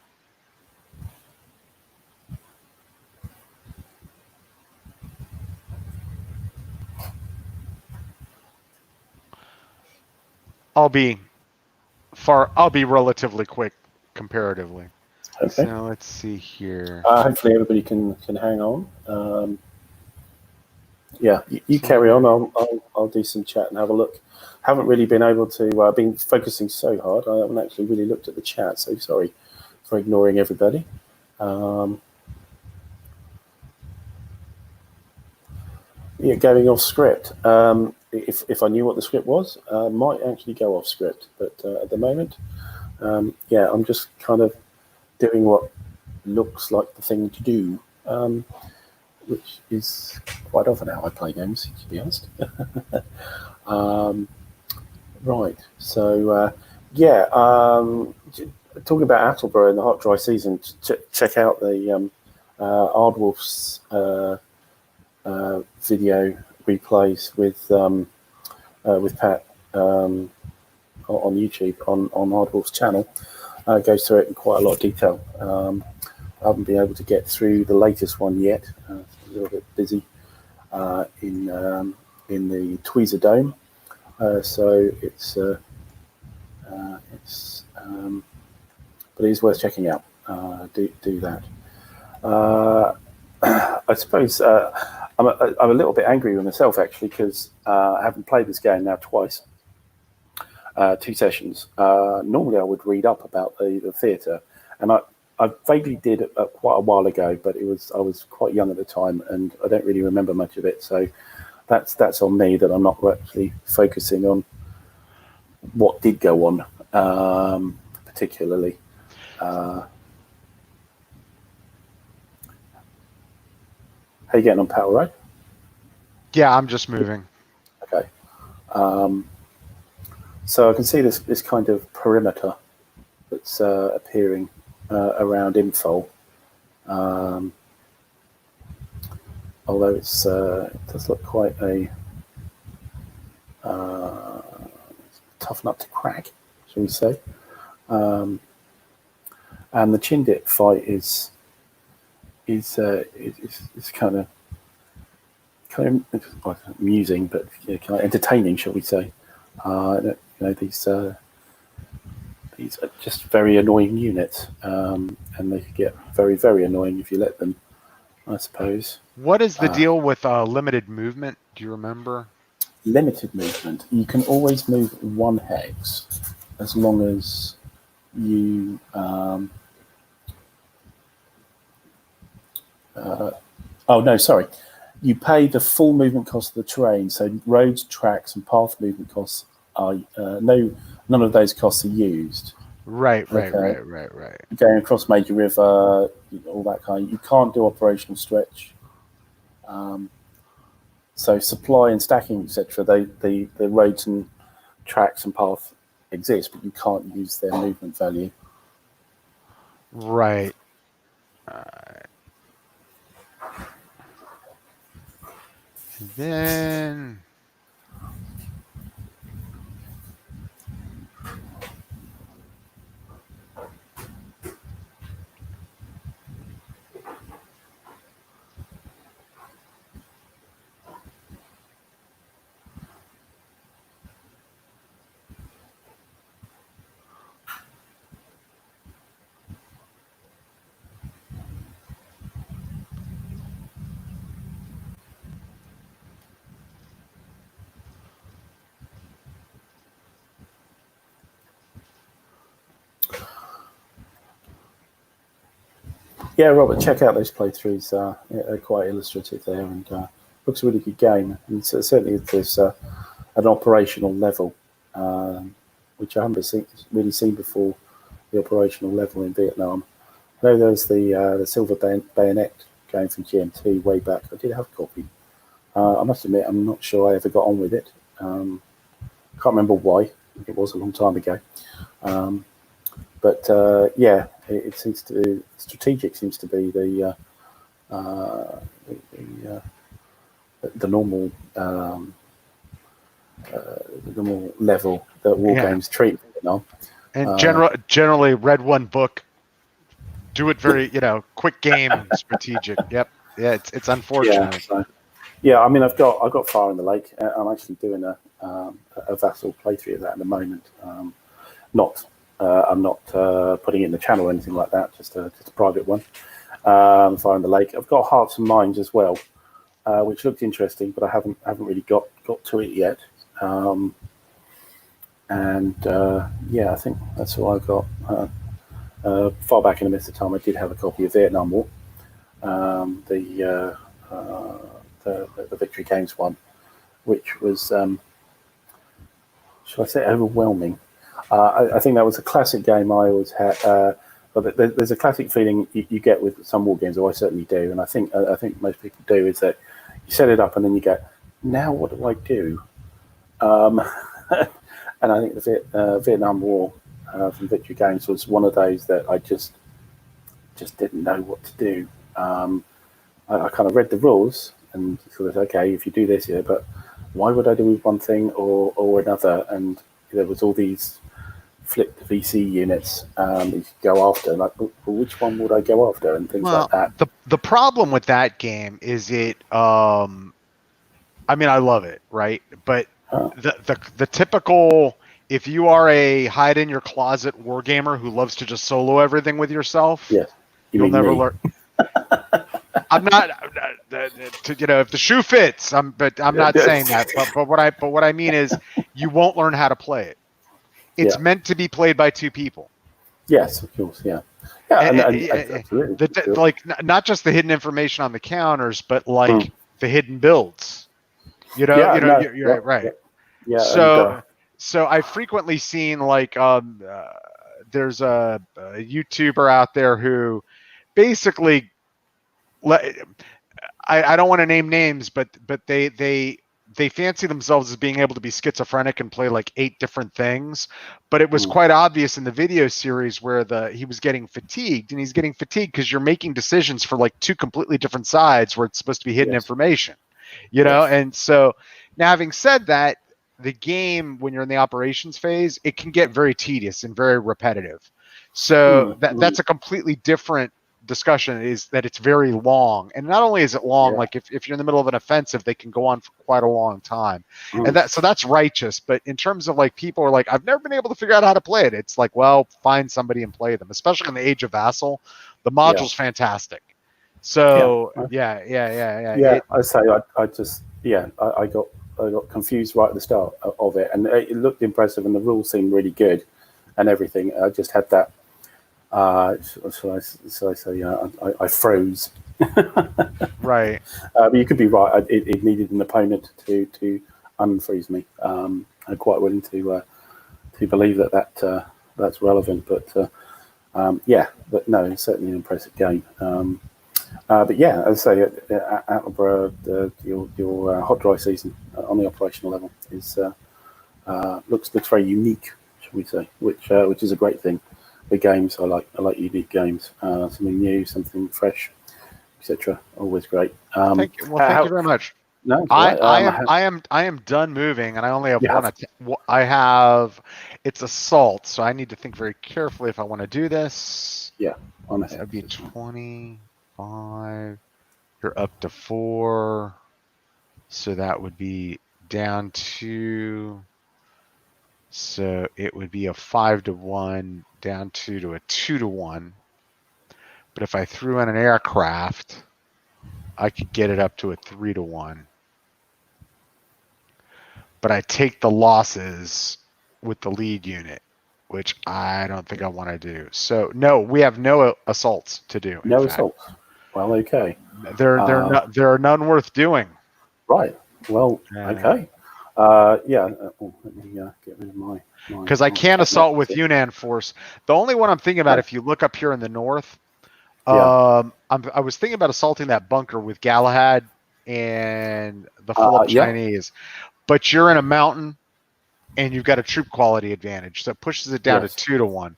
I'll be relatively quick comparatively. Okay. So let's see here. Hopefully everybody can hang on. Yeah, you carry on. I'll do some chat and have a look. Haven't really been able to. Been focusing so hard. I haven't actually really looked at the chat. So sorry for ignoring everybody. Yeah, going off script. If I knew what the script was, might actually go off script. But at the moment, yeah, I'm just kind of doing what looks like the thing to do, which is quite often how I play games, to be honest. Right. So, yeah, talking about Attleborough in the hot, dry season, check out the Aardwolf's video replays with Pat on YouTube on Aardwolf's channel. Goes through it in quite a lot of detail. I haven't been able to get through the latest one yet. A little bit busy in the Tweezer Dome. So but it is worth checking out. Do that. I suppose I'm a little bit angry with myself actually because I haven't played this game now twice, 2 sessions. Normally I would read up about the theatre, and I vaguely did quite a while ago, but I was quite young at the time, and I don't really remember much of it. So that's on me that I'm not actually focusing on what did go on particularly. How you getting on, Pal, right? Yeah, I'm just moving. Okay. So I can see this kind of perimeter that's appearing around info. Although it does look quite a tough nut to crack, shall we say. And the Chindit fight is kind of amusing, but kind of entertaining, shall we say? These are just very annoying units, and they could get very, very annoying if you let them, I suppose. What is the deal with limited movement? Do you remember? Limited movement. You can always move 1 hex as long as you. Oh no, sorry. You pay the full movement cost of the terrain. So roads, tracks, and path movement costs are none of those costs are used. Right. Going across major river, all that kind. You can't do operational stretch. So supply and stacking, etc. The roads and tracks and paths exist, but you can't use their movement value. Right. Then Yeah, Robert, check out those playthroughs. They're quite illustrative there, and looks a really good game. And so certainly there's an operational level, which I haven't really seen before. The operational level in Vietnam. I know there's the Silver Bayonet game from GMT way back. I did have a copy. I must admit, I'm not sure I ever got on with it. Can't remember why. It was a long time ago. But yeah, it seems to strategic seems to be the normal level that Wargames treat Vietnam. And generally read one book, do it very quick game, strategic. Yep. Yeah, it's unfortunate. Yeah, I mean I've got Fire in the Lake. I'm actually doing a vassal playthrough of that at the moment. I'm not putting it in the channel or anything like that, just a private one. Fire in the Lake. I've got Hearts and Minds as well, which looked interesting, but I haven't really got to it yet. I think that's all I got. Far back in the midst of time, I did have a copy of Vietnam War, the Victory Games one, which was, should I say, overwhelming. I think that was a classic game I always had. But there's a classic feeling you get with some war games, or I certainly do, and I think most people do, is that you set it up and then you go, now what do I do? And I think the Vietnam War from Victory Games was one of those that I just didn't know what to do. I kind of read the rules and sort of, okay, if you do this, yeah, but why would I do one thing or another? And there was all these flipped VC units you could go after. Like, well, which one would I go after? And things like that. The problem with that game is it. I mean, I love it, right? But the typical, if you are a hide in your closet wargamer who loves to just solo everything with yourself, yes, you'll never learn. I'm not, if the shoe fits, but I'm not saying that. But what I mean is, you won't learn how to play it. It's meant to be played by two people. Yes, of course, yeah. Absolutely. Like not just the hidden information on the counters, but like the hidden builds. You're right. Yeah. So I've frequently seen like there's a YouTuber out there who basically, I don't want to name names, but they fancy themselves as being able to be schizophrenic and play like 8 different things. But it was quite obvious in the video series where he was getting fatigued, and he's getting fatigued because you're making decisions for like 2 completely different sides where it's supposed to be hidden information, And so now, having said that, the game, when you're in the operations phase, it can get very tedious and very repetitive. So that's a completely different discussion, is that it's very long. And not only is it long, like if you're in the middle of an offensive, they can go on for quite a long time. And that's righteous. But in terms of like, people are like, I've never been able to figure out how to play it. It's like, well, find somebody and play them, especially in the age of Vassal. The module's fantastic. So yeah. I say I got confused right at the start of it, and it looked impressive, and the rules seemed really good, and everything. I just had that. So I say, I froze. Right. But you could be right. It needed an opponent to unfreeze me. I'm quite willing to believe that's relevant. But but no, it's certainly an impressive game. But yeah, as I say, Attleborough, your hot dry season on the operational level is looks very unique, shall we say, which is a great thing. The games, I like unique games, something new, something fresh, etc. Always great. Thank you. Well, thank you very much. No, I am done moving, and I only have one. I have, it's assault, so I need to think very carefully if I want to do this. Yeah, that would be 25. You're up to 4, so that would be down to. So it would be a 5-1 down to a 2-1. But if I threw in an aircraft, I could get it up to a 3-1. But I take the losses with the lead unit, which I don't think I want to do. So no, we have no assaults to do. No assaults. Well, okay. There are none worth doing. Right. Well, okay. Let me get rid of my. Because I can't assault with Yunnan force. The only one I'm thinking about, if you look up here in the north, I was thinking about assaulting that bunker with Galahad and the full-up Chinese. But you're in a mountain, and you've got a troop quality advantage, so it pushes it down to 2-1.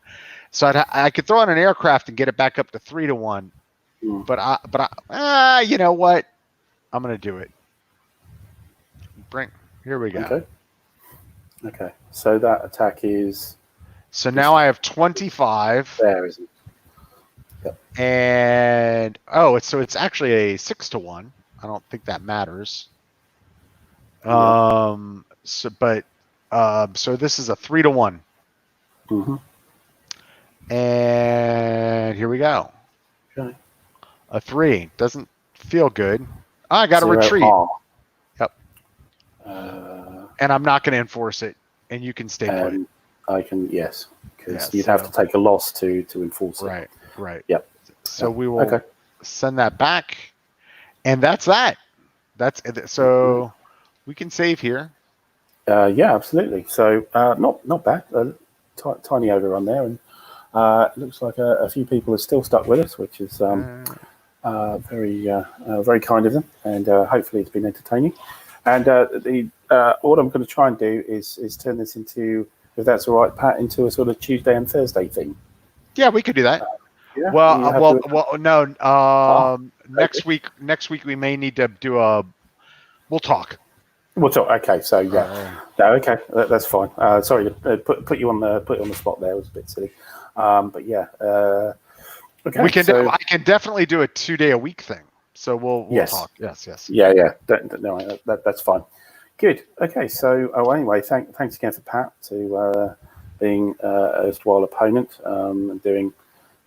So I could throw in an aircraft and get it back up to 3-1. But you know what? I'm going to do it. Here we go. Okay. So that attack is. So now I have 25. There, isn't it? Yep. And it's actually a 6-1. I don't think that matters. So this is a 3-1. Mm-hmm. And here we go. Okay. A 3 doesn't feel good. I got to 0 retreat. R. Yep. And I'm not going to enforce it, and you can stay put. I can, yes, because Yeah, you'd have to take a loss to enforce it. Right. Yep. So we will send that back, and that's that. That's so we can save here. Yeah, absolutely. So not bad. Tiny overrun there, and it looks like a few people are still stuck with us, which is very kind of them, and hopefully it's been entertaining. And what I'm going to try and do is turn this into, if that's all right, Pat, into a sort of Tuesday and Thursday thing. Yeah, we could do that. Yeah. No. Next week we may need to do We'll talk. We'll talk. Okay. So yeah. No. Okay. That's fine. Sorry to put you on the spot there. It was a bit silly. But yeah. Okay. We can. I can definitely do a 2-day-a-week thing. So we'll talk. Yes. Yeah. No, that's fine. Good. Okay. So anyway, thanks again for Pat to being a erstwhile opponent and doing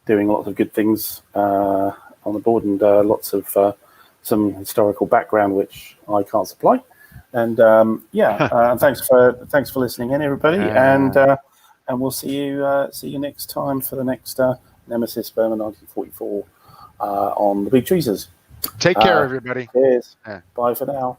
lots of good things on the board and lots of some historical background which I can't supply. And thanks for listening in, everybody. And we'll see you next time for the next Nemesis Burma 1944 on the Big Tweezers. Take care, everybody. Cheers. Bye for now.